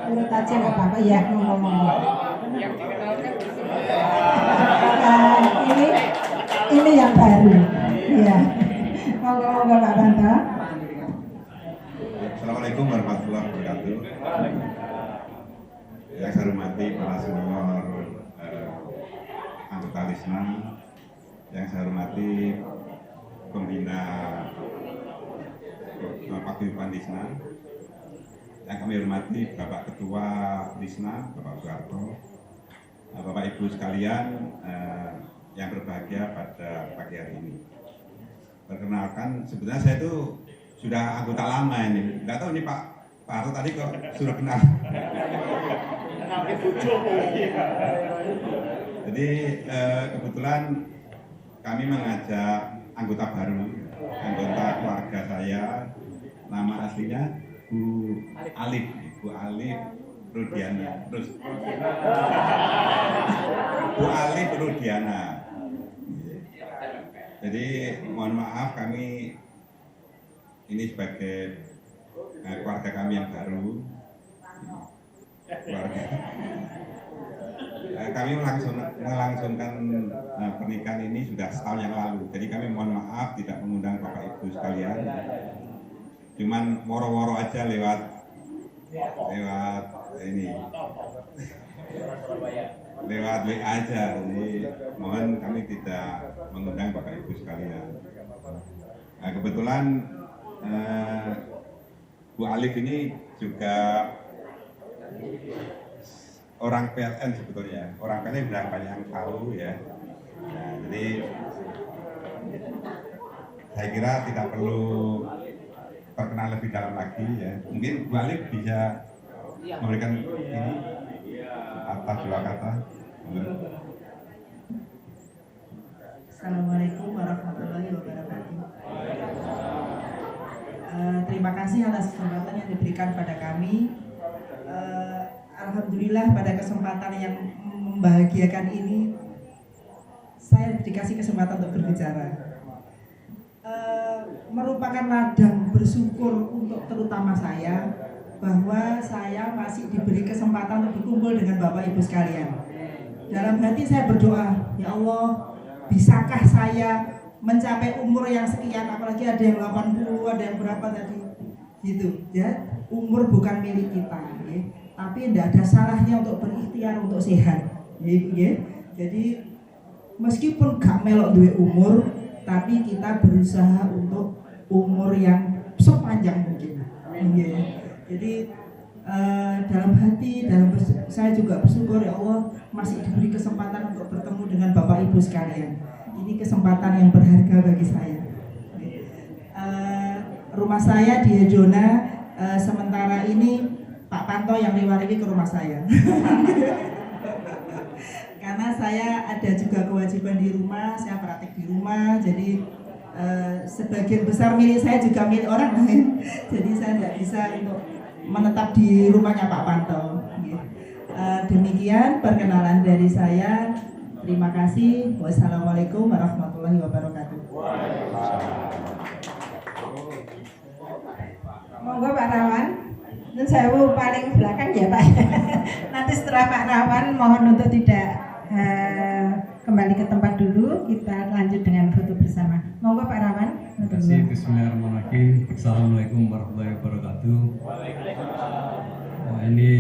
Urut aja nggak apa-apa ya, ngomong-ngomong. Ini yang baru. Iya. Monggo Pak Banto. Assalamualaikum warahmatullahi wabarakatuh. Yang saya hormati para senior anggota Lisna, yang saya hormati pembina Paguyuban Lisna, yang kami hormati Bapak Ketua Lisna, Bapak Soeharto, Bapak Ibu sekalian yang berbahagia pada pagi hari ini. Perkenalkan, sebenarnya saya itu sudah anggota lama ini. Nggak tahu nih Pak Harto tadi kok sudah kenal. Jadi kebetulan kami mengajak anggota baru, anggota keluarga saya, nama aslinya Bu Alif Rudiana. Terus Bu Alif Rudiana. Jadi mohon maaf, kami ini sebagai keluarga kami yang baru, kami melangsungkan pernikahan ini sudah setahun yang lalu. Jadi kami mohon maaf tidak mengundang Bapak Ibu sekalian, cuman woro-woro aja lewat ini, lewat WA aja. Jadi mohon kami tidak mengundang Bapak Ibu sekalian. Nah, kebetulan Bu Alif ini juga orang PLN sebetulnya. Orang PLN sudah banyak yang tahu ya. Nah, jadi saya kira tidak perlu perkenalan lebih dalam lagi ya. Mungkin Bu Alif bisa memberikan ini atas 2 kata. Assalamualaikum warahmatullahi wabarakatuh. Terima kasih atas kesempatan yang diberikan pada kami. Alhamdulillah pada kesempatan yang membahagiakan ini saya dikasih kesempatan untuk berbicara. Merupakan ladang bersyukur untuk terutama saya, bahwa saya masih diberi kesempatan untuk berkumpul dengan Bapak Ibu sekalian. Dalam hati saya berdoa, ya Allah, bisakah saya mencapai umur yang sekian, apalagi ada yang 80, ada yang berapa tadi, gitu ya. Umur bukan milik kita, ya. Tapi tidak ada salahnya untuk berikhtiar untuk sehat, ya. Jadi meskipun gak melok duwe umur, tapi kita berusaha untuk umur yang sepanjang mungkin. Jadi dalam hati, saya juga bersyukur ya Allah masih diberi kesempatan untuk bertemu dengan Bapak Ibu sekalian. Ini kesempatan yang berharga bagi saya. Rumah saya di Hejona, sementara ini Pak Panto yang riwariwi ke rumah saya. Karena saya ada juga kewajiban di rumah, saya praktik di rumah, jadi sebagian besar milik saya juga milik orang lain. Jadi saya tidak bisa untuk menetap di rumahnya Pak Panto. Demikian perkenalan dari saya. Terima kasih. Wassalamualaikum warahmatullahi wabarakatuh. Monggo Pak Rawan. Dan saya paling belakang ya Pak. Nanti setelah Pak Rawan mohon untuk tidak kembali ke tempat dulu, kita lanjut dengan foto bersama. Monggo Pak Rawan. Terima kasih. Bismillahirrahmanirrahim. Assalamualaikum warahmatullahi wabarakatuh. Ini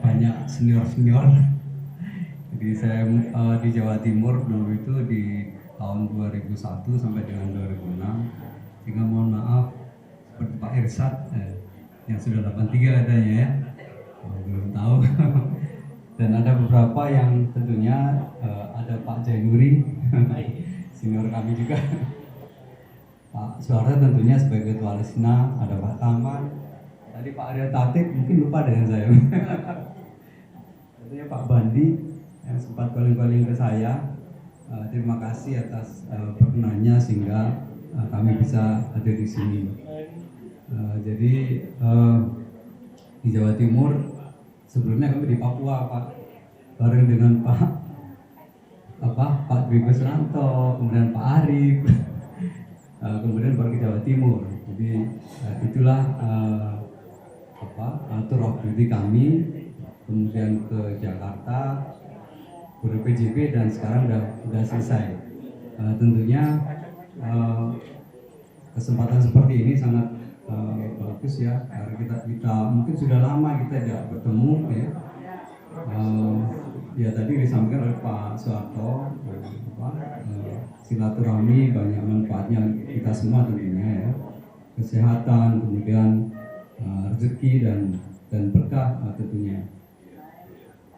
banyak senior. Jadi saya di Jawa Timur dulu itu di tahun 2001 sampai dengan 2006. Sehingga mohon maaf seperti Pak Irsad yang sudah 83 adanya ya, belum tahu. Dan ada beberapa yang tentunya ada Pak Jainuri, senior kami juga. Pak Suara tentunya sebagai Ketua Lisna, ada Pak Taman, tadi Pak Arya Tatip mungkin lupa dengan saya. Tentunya Pak Bandi yang sempat calling-calling ke saya. Terima kasih atas perkenannya sehingga kami bisa ada di sini. Jadi di Jawa Timur sebelumnya kami di Papua Pak, bareng dengan Pak Dwi Kusranto, kemudian Pak Arif, kemudian baru ke Jawa Timur. Jadi itulah tour of duty kami, kemudian ke Jakarta, ke PJB dan sekarang udah selesai. Tentunya kesempatan seperti ini sangat bagus ya, karena kita mungkin sudah lama kita tidak bertemu ya. Ya tadi disampaikan oleh Pak Soeharto, silaturahmi banyak manfaatnya kita semua tentunya ya, kesehatan, kemudian rezeki dan berkah tentunya.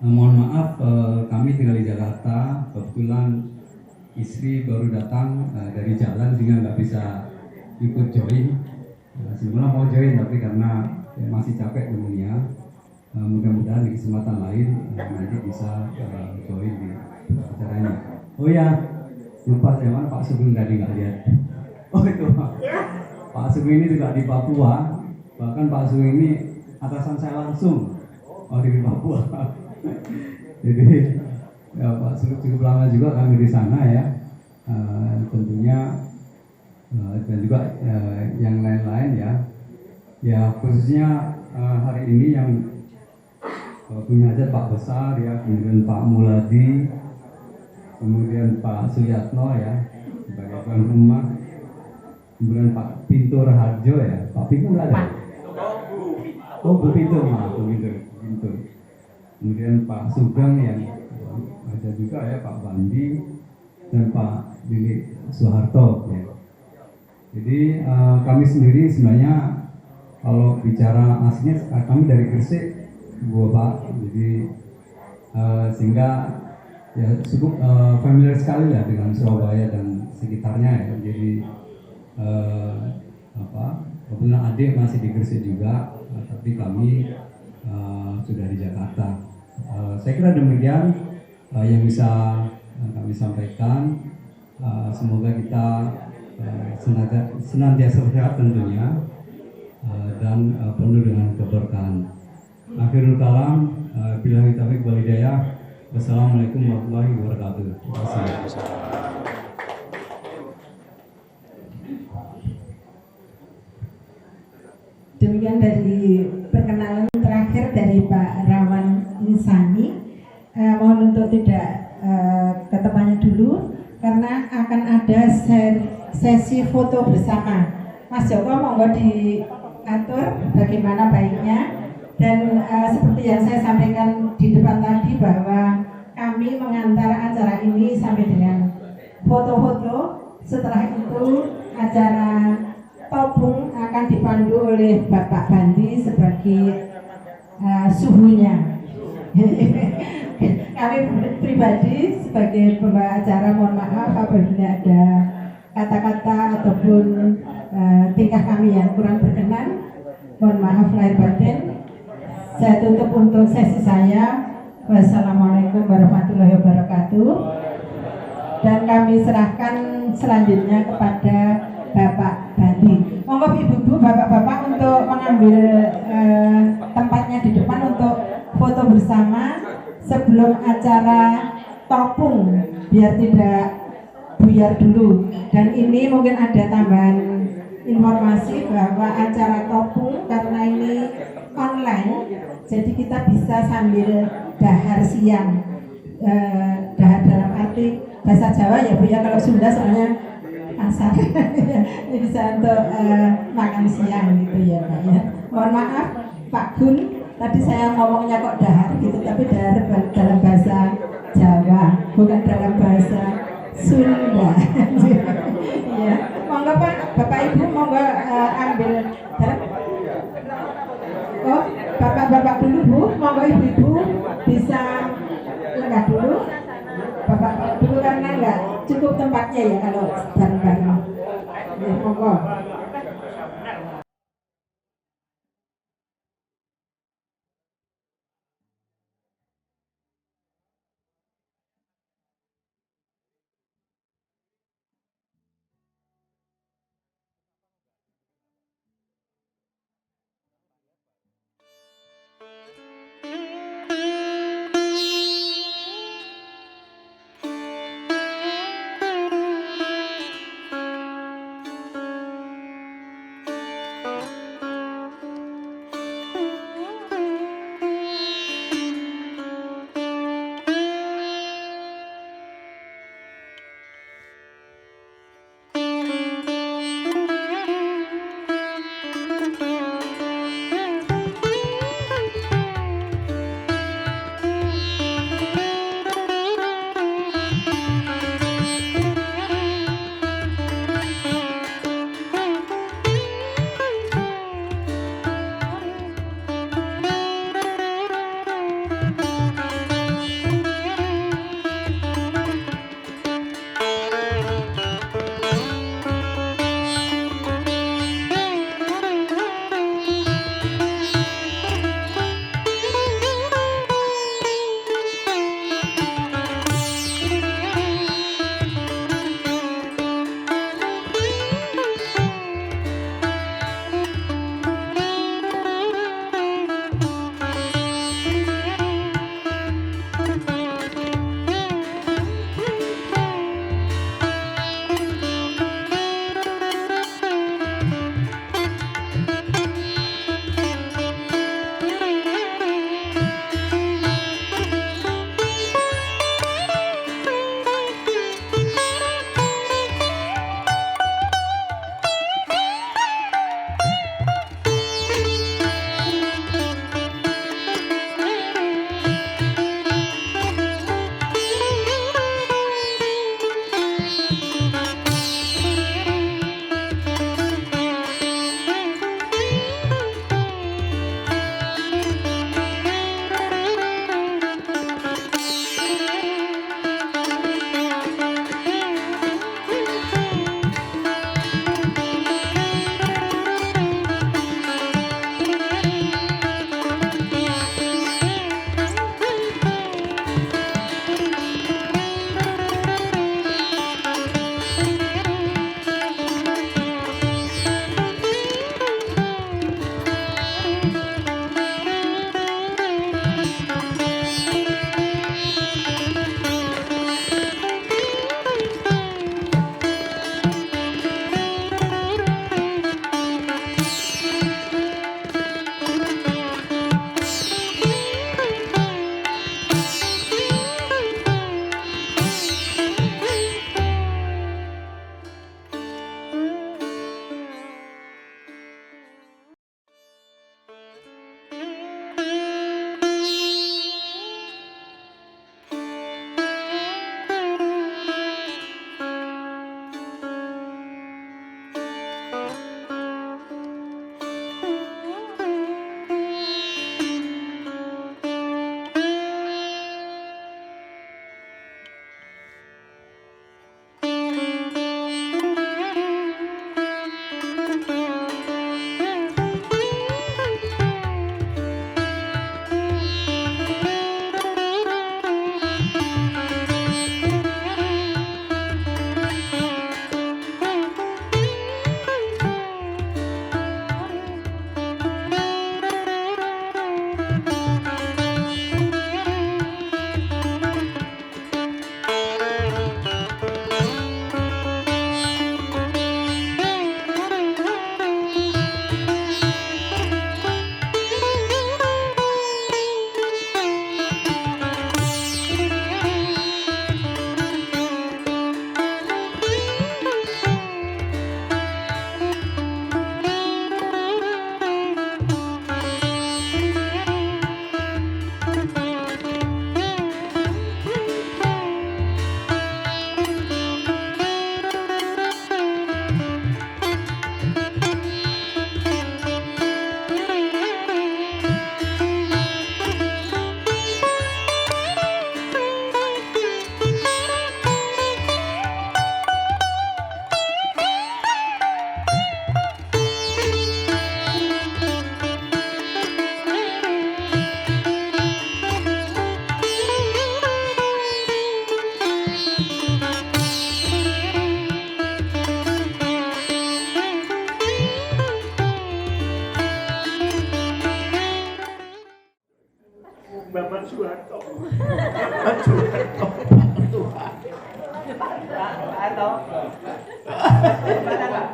Mohon maaf kami tinggal di Jakarta, kebetulan istri baru datang dari jalan sehingga nggak bisa ikut join. Sebenarnya mau join tapi karena masih capek tentunya. Mudah-mudahan di kesempatan lain nanti bisa join di acaranya. Oh ya, lupa saya mana Pak Sugeng tadi nggak lihat. Oh itu Pak Sugeng ini juga di Papua. Bahkan Pak Sugeng ini atasan saya langsung di Papua. Jadi ya, Pak Sugeng cukup lama juga kami di sana ya. Tentunya dan juga yang lain-lain ya khususnya hari ini yang punya hajat Pak Besar ya, kemudian Pak Muladi, kemudian Pak Suyatno ya sebagai tuan rumah, kemudian Pak Pintur Harjo ya, Pak Pintur nggak ada? Oh Bu Pintur, maaf Bu Pintur. Kemudian Pak Sugeng yang ada juga ya, Pak Bandi dan Pak Lili Soeharto ya. Jadi kami sendiri sebenarnya kalau bicara aslinya kami dari Gresik, Pak. Jadi sehingga ya cukup familiar sekali lah dengan Surabaya dan sekitarnya ya. Jadi kebetulan adik masih di Gresik juga, tapi kami sudah di Jakarta. Saya kira demikian yang bisa kami sampaikan. Semoga kita senantiasa sehat tentunya dan penuh dengan keberkahan. Akhirul kalam, billahi taufiq wal hidayah. Wassalamualaikum warahmatullahi wabarakatuh. Terima kasih. Demikian dari perkenalan terakhir dari Pak Rawan Insani. Mohon untuk tidak ke tempatnya dulu karena akan ada sesi foto bersama. Mas Joko monggo diatur bagaimana baiknya. Dan seperti yang saya sampaikan di depan tadi bahwa kami mengantar acara ini sampai dengan foto-foto. Setelah itu acara tabung akan dipandu oleh Bapak Bandi sebagai suhunya. Kami pribadi sebagai pembawa acara mohon maaf apabila ada kata-kata ataupun tingkah kami yang kurang berkenan. Mohon maaf lahir batin. Saya tutup untuk sesi saya. Wassalamualaikum warahmatullahi wabarakatuh. Dan kami serahkan selanjutnya kepada Bapak Bandi. Monggo ibu-ibu, bapak-bapak untuk mengambil tempatnya di depan untuk foto bersama sebelum acara topung, biar tidak buyar dulu. Dan ini mungkin ada tambahan informasi bahwa acara topung karena ini online, jadi kita bisa sambil dahar siang. Dahar dalam arti bahasa Jawa ya Bu ya, kalau Sunda soalnya asar. Ini bisa untuk makan siang gitu ya Pak ya. Mohon maaf Pak Gun, tadi saya ngomongnya kok dahar gitu, tapi dahar dalam bahasa Jawa, bukan dalam bahasa Sunda. Ya, monggo Pak, Bapak Ibu monggo ambil dahar. Oh, bapak-bapak dulu Bu, monggo ibu-ibu bisa lenggah dulu. Bapak dulu karena enggak cukup tempatnya ya kalau bareng-bareng. Ya, monggo. Pak Soeharto. Pak Soeharto, Pak Tuhan.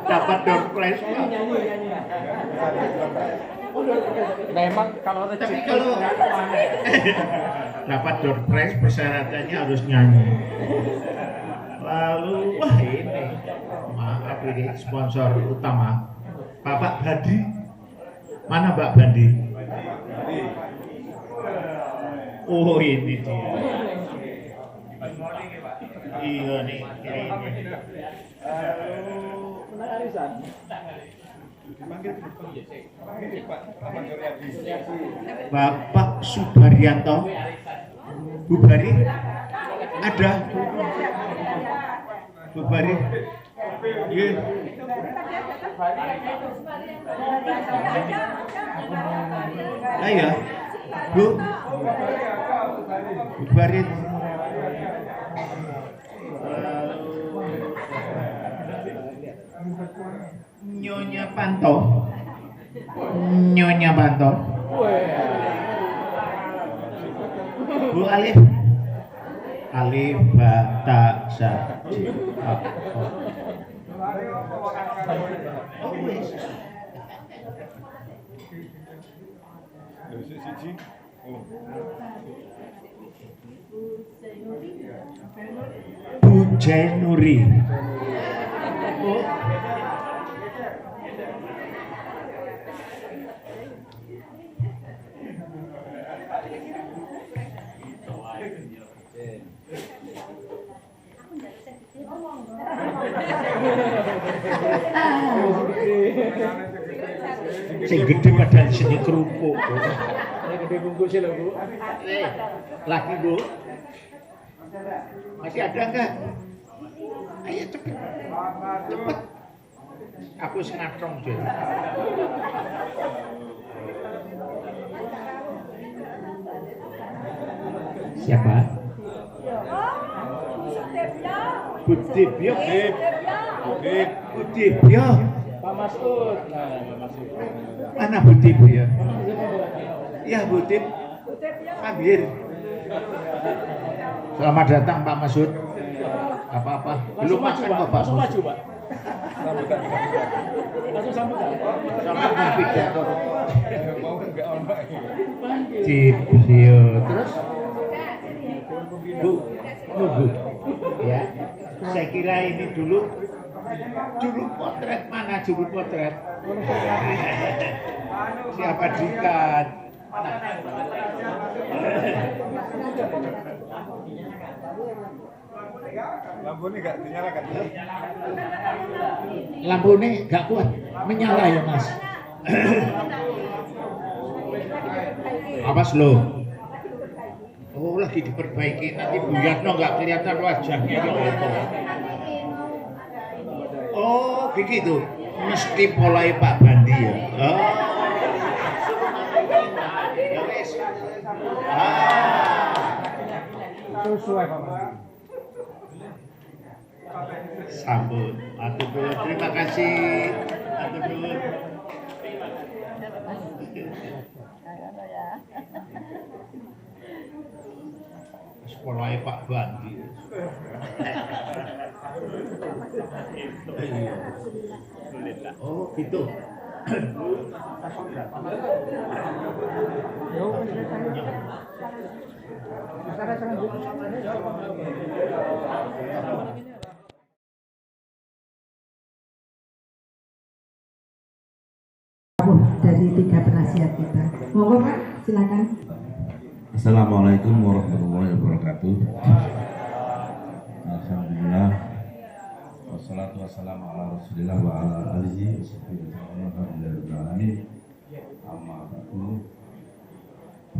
Dapat door prize. Memang kalau tapi kalau dapat door prize persyaratannya harus nyanyi. Lalu wah ini maaf ini sponsor utama Bapak Badi. Mana Mbak Badi? Oh ini dia. Iya nih ini. Bapak Subaryanto, Bu Bari, ada? Bu Bari, iya. Ayo, Bu Bari. Nyonya Panto. Nyonya Panto. Bu Alif. Alif Bata Sa. Bu Jainuri. Sing gede padahal sini kerupuk. Gede bungkus lho, Bu. Lagi, Bu. Masih ada enggak? Ayo cepet. Cepet. Aku sengatrong deh. Siapa? Budibyo. Budibyo. Pak Masud. Nah, Pak Masud. Mana Budibyo? Ya, Budib. Hadir. Selamat datang Pak Masud. Apa-apa? Belum makan kok Pak. Langsung maju, Pak. Langsung sambutan. Sama pidato. Budibyo. Terus? Bu, nunggu. Ya. Saya kira ini dulu potret mana juru potret? Siapa dikat? Lampunya nggak dinyalakan. Lampunya nggak kuat, menyala ya Mas. Awas lo. Oh lagi diperbaiki, nanti Bu Yatno nggak kelihatan wajahnya gitu. Oh begitu, mesti mulai Pak Bandi ya. Oh. Ya wes. Sesuai Pak Mas. Sambut. Atur dulu. Terima kasih. Atur dulu. Sekolahnya Pak Bandi. Oh gitu. Dari 3 penasihat kita. Monggo Pak, silakan. Assalamualaikum warahmatullahi wabarakatuh. Alhamdulillah. Wassalatu wassalamu ala Rasulillah wa ala alihi washabbihi alhamdulillah. Amma ba'du.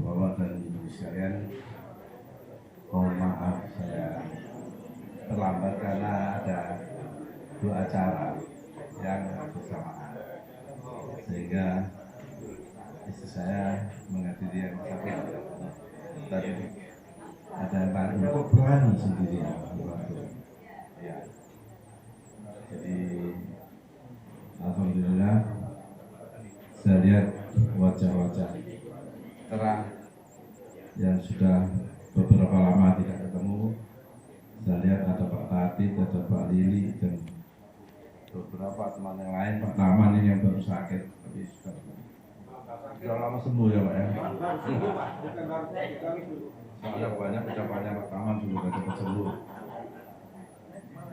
Bapak dan Ibu sekalian, mohon maaf saya terlambat karena ada 2 acara yang bersamaan, sehingga istri saya menghadiri yang sakit. Tadi ada yang tanya kok berani sendiri ya. Jadi alhamdulillah saya lihat wajah-wajah terang yang sudah beberapa lama tidak ketemu. Saya lihat ada Pak Tati, ada Pak Lili, dan beberapa teman yang lain. Pak Taman ini yang baru sakit, tapi sudah lama sembuh ya Pak ya. Soalnya banyak ucapannya Pak Taman juga cepat sembuh.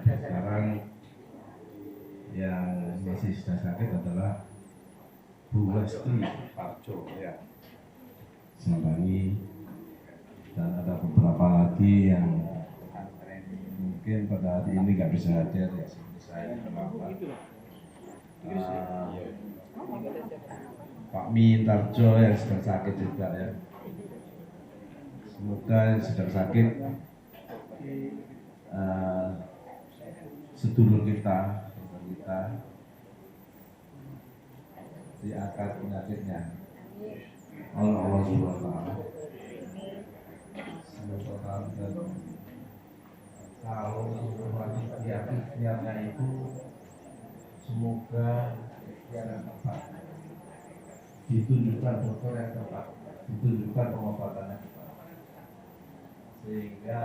Sekarang yang masih sedang sakit adalah Bu Westi Parjo ya, Sambangi, dan ada beberapa lagi yang mungkin pada hari ini nggak bisa hadir ya, seperti saya Pak Mintarjo yang sedang sakit juga ya. Semoga yang sedang sakit sedulur kita diangkat penyakitnya oleh Allah Subhanahu wa Ta'ala. Semoga dan kalau ikhtiarnya itu semoga ikhtiar yang tepat, ditunjukkan dokter yang tepat, ditunjukkan pengobatan yang tepat, sehingga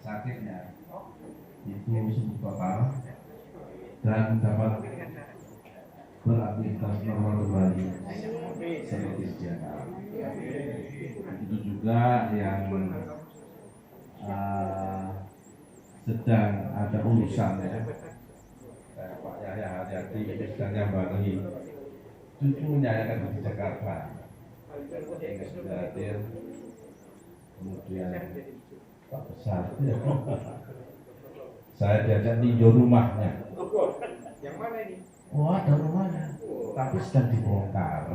sakitnya itu sembuh total dan dapat beraktivitas normal kembali seperti sedia kala. Itu juga yang sedang ada urusan ya, kayak Pak Yahya Haryadi sedang nyambangi cucunya yang akan di Jakarta, yang sudah hadir. Kemudian Pak Besar saya diajak ninjau rumahnya. Yang mana ini? Wah, ada rumahnya, tapi sedang dibongkar.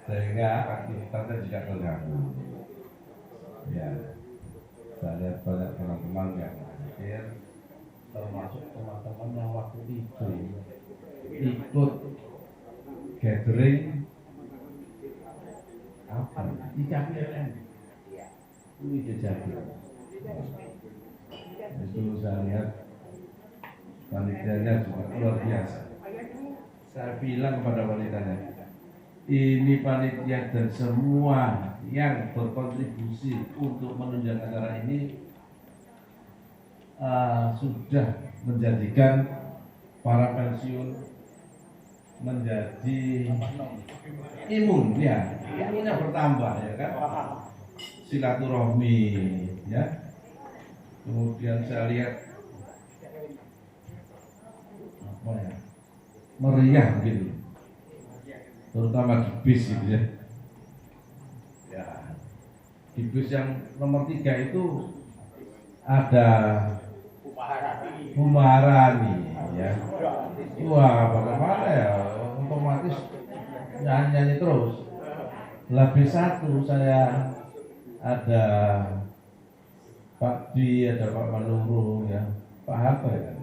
Sehingga aktivitasnya juga terganggu. Ya, saya lihat banyak teman-teman yang hadir, termasuk teman-teman yang waktu itu ikut gathering apa? IKPLN. Ini kejadian. Itu saya lihat panitianya juga luar biasa. Saya bilang kepada wanitanya, ini panitia dan semua yang berkontribusi untuk menunjang acara ini sudah menjadikan para pensiun menjadi imun ya, imunnya bertambah ya kan, silaturahmi ya. Kemudian saya lihat apa ya, meriah gitu, terutama di bis gitu ya. Ya, di bis yang nomor 3 itu ada Bumaharani ya. Wah, bagaimana ya, otomatis nyanyi terus. Lebih satu saya ada Pak Di, ada Pak Manuru ya, Pak Harto ya.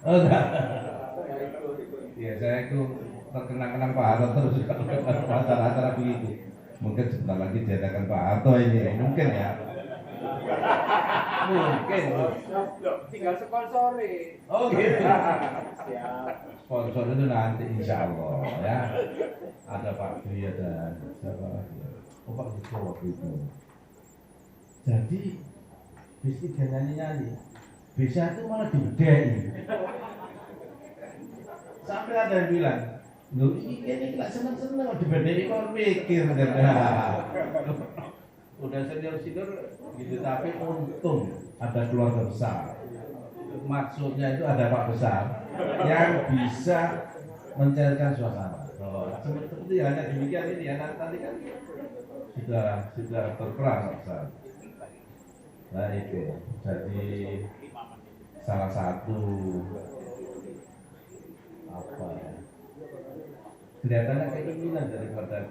Oh enggak. Ya saya itu terkenang-kenang Pak Harto terus acara-acara begitu. Mungkin sebentar lagi diadakan Pak Harto ini, mungkin ya. Mungkin. Tinggal sponsori. Oh gitu. Siap. Sponsor itu nanti insya Allah ya. Ada Pak Dwi, ada siapa lagi? Oh Pak Dwi waktu itu. Jadi bis tiga nyanyi-nyanyi, bisa itu malah dibedai. Sampai ada yang bilang, loh ini nggak seneng-seneng dibedai kok mikir. Udah senior-senior gitu, tapi untung ada keluarga besar. Maksudnya itu ada Pak Besar yang bisa mencairkan suasana. Seperti hanya demikian ini ya, nanti kan sudah terperan Pak Besar. Nah itu jadi salah satu apa ya, kelihatannya keinginan daripada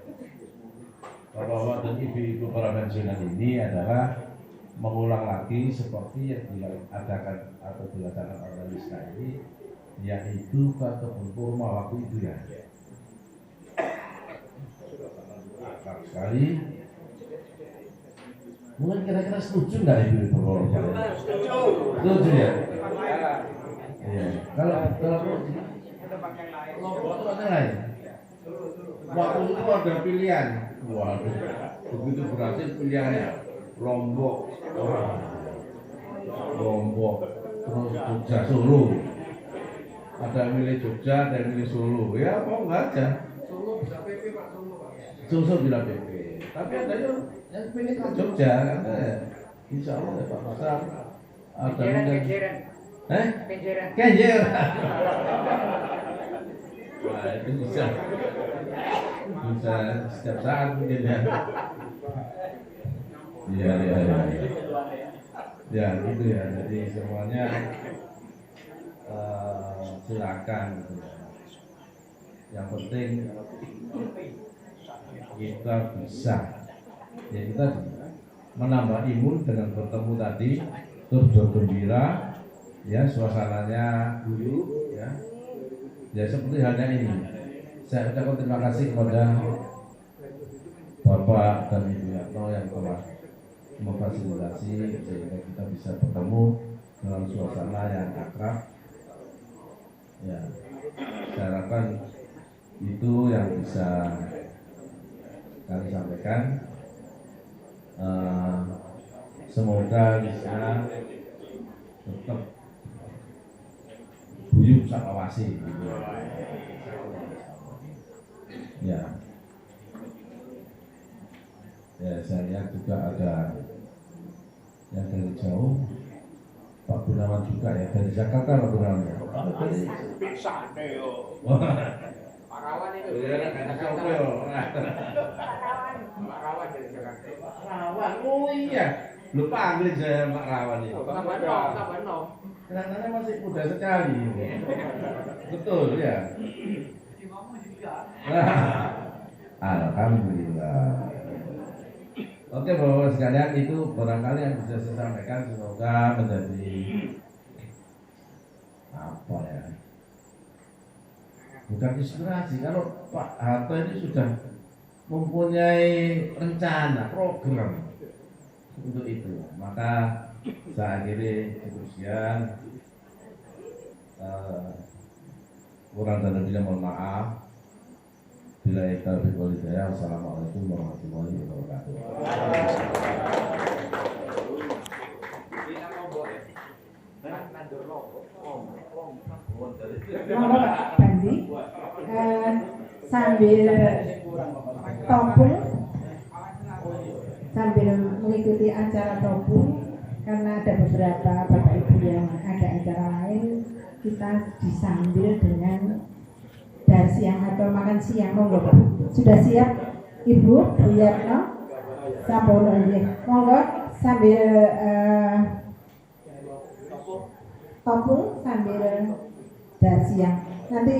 bapak-bapak dan ibu-ibu para pensiunan ini adalah mengulang lagi seperti yang diadakan atau dilaksanakan oleh Wisna ini, yaitu ke kebun kurma waktu itu ya. Akrab sekali. Mungkin kira-kira setuju nggak ibu-ibu bapak-bapak? Setuju ya. Iya. Kalau itu pakai lain. waktu itu ada pilihan. Waduh, begitu berhasil pilihannya Lombok, Lombok, terus Jogja, Solo. Ada yang milih Jogja, ada yang milih Solo. Ya mau nggak aja. Solo bisa PP Pak, Solo Pak. Solo bila PP. Tapi ada yang pilih ke Jogja, karena insya Allah ya Pak Pasar. Ada Kenjeran. Kenjeran. Kenjer. Wah itu bisa setiap saat mungkin ya. Iya. Ya gitu ya. Jadi semuanya silakan. Yang penting kita bisa. Ya kita menambah imun dengan bertemu tadi, terus bergembira, ya suasananya dulu, ya. Ya seperti halnya ini. Saya ucapkan terima kasih kepada Bapak dan Ibu Yatno yang telah memfasilitasi sehingga kita bisa bertemu dalam suasana yang akrab. Ya, saya harapkan itu yang bisa kami sampaikan. Semoga bisa tetap buyut sakawasi gitu. Ya, saya lihat juga ada yang dari jauh, Pak Gunawan juga ya, dari Jakarta Pak Gunawan ya. Dari Pingsan yo. Pak Rawan itu. Iya, kan siapa yo? Pak Rawan dari Jakarta. Rawan, oh iya, lupa ambil saya Pak Rawan itu. Kapan? Kenangannya masih muda sekali. Betul ya. Alhamdulillah. Oke Bapak sekalian, itu barangkali yang bisa saya sampaikan, semoga menjadi apa ya? Bukan inspirasi. Kalau Pak Harto ini sudah mempunyai rencana, program untuk itu, maka saya akhiri sekian. Kurang dan lebihnya mohon maaf. Bila taufiq wal hidayah. Wassalamualaikum warahmatullahi wabarakatuh. Pak Bandi, sambil topung, sambil mengikuti acara topung, karena ada beberapa Bapak Ibu yang ada acara lain, kita disambil dengan dar siang atau makan siang. Monggo Pak. Sudah siap Ibu Bu Yatno? Sampun nggih. Monggo sambil topung sambil dar siang. Nanti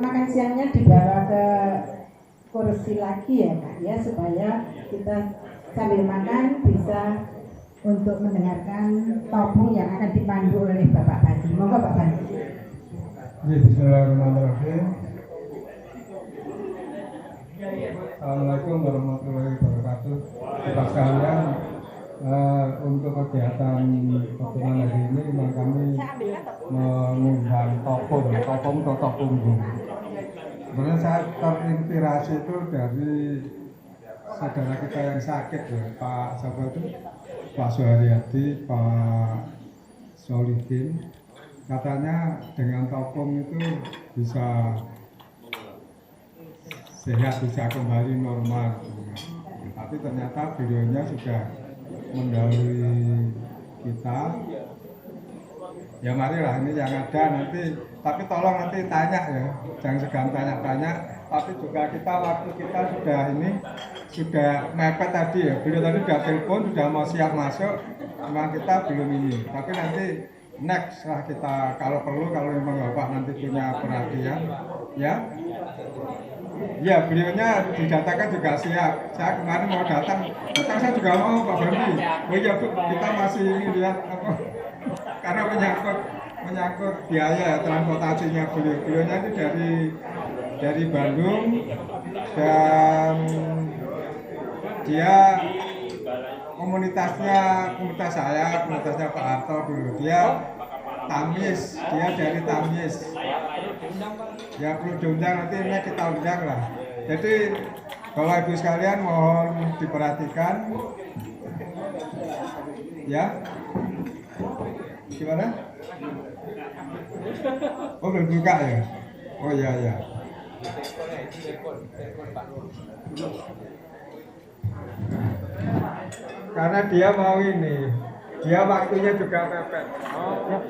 makan siangnya dibawa ke kursi lagi ya Kak ya, supaya kita sambil makan bisa untuk mendengarkan topung yang akan dipandu oleh Bapak Bandi. Monggo Pak Bandi. Bismillahirrahmanirrahim. Assalamualaikum warahmatullahi wabarakatuh. Kita sekalian, untuk kegiatan pertemuan hari ini memang kami mengundang topung totok punggung. Sebenarnya saya terinspirasi itu dari saudara kita yang sakit ya, Pak siapa itu? Pak Suharyadi, Pak Solihin. Katanya dengan topung itu bisa sehat, bisa kembali normal. Tapi ternyata beliaunya sudah mendahului kita. Ya marilah, ini yang ada nanti. Tapi tolong nanti tanya ya, jangan segan tanya-tanya. Tapi juga kita waktu kita sudah mepet tadi ya. Beliau tadi sudah telepon, sudah mau siap masuk. Memang kita belum ini. Tapi nanti next lah kita, kalau perlu, kalau memang Bapak nanti punya perhatian, ya. Ya, beliaunya didatakan juga siap. Saya kemarin mau datang saya juga mau Pak Bandi. Oh iya Bu, kita masih ini lihat apa? Karena menyangkut biaya transportasinya beliaunya itu dari Bandung, dan dia komunitasnya Pak Harto dulu. Dia dari Tamis. Ya perlu diundang, nanti ini kita undang lah. Jadi Bapak Ibu sekalian mohon diperhatikan ya. Gimana? Oh belum buka ya? Oh ya ya. Karena dia mau ini, dia waktunya juga mepet. Oh.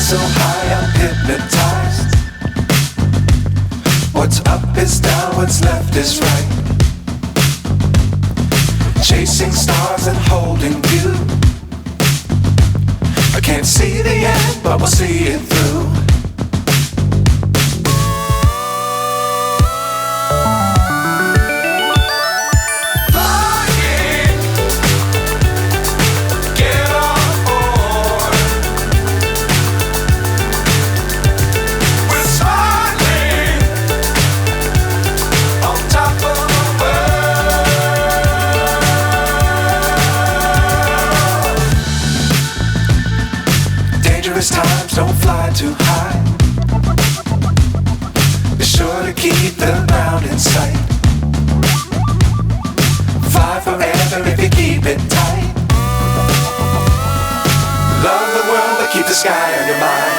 So high I'm hypnotized. What's up is down, what's left is right. Chasing stars and holding you. I can't see the end, but we'll see it through. Times don't fly too high. Be sure to keep the ground in sight. Fly forever if you keep it tight. Love the world but keep the sky on your mind.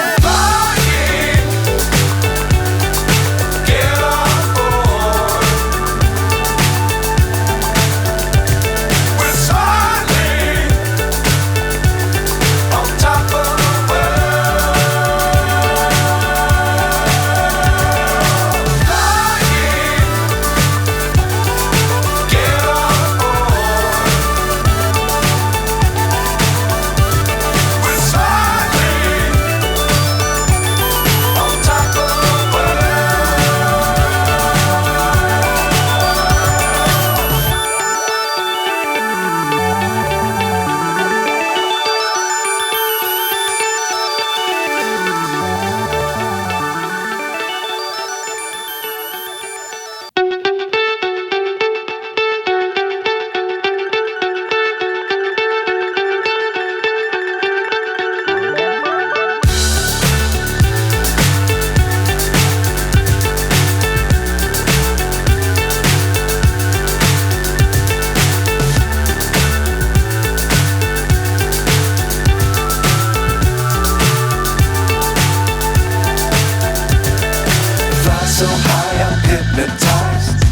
So high I'm hypnotized.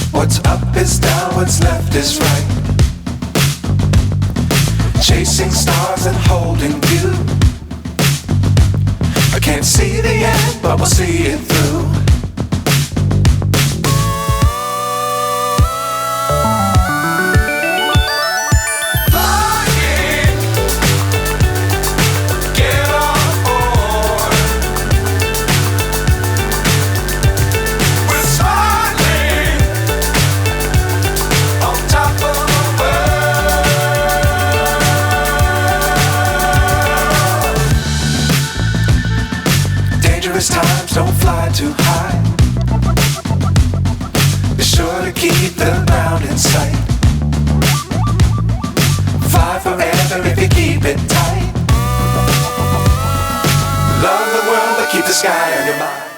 What's up is down, what's left is right. Chasing stars and holding you. I can't see the end, but we'll see it through. Times don't fly too high. Be sure to keep the ground in sight. Fly forever if you keep it tight. keep the sky on your mind.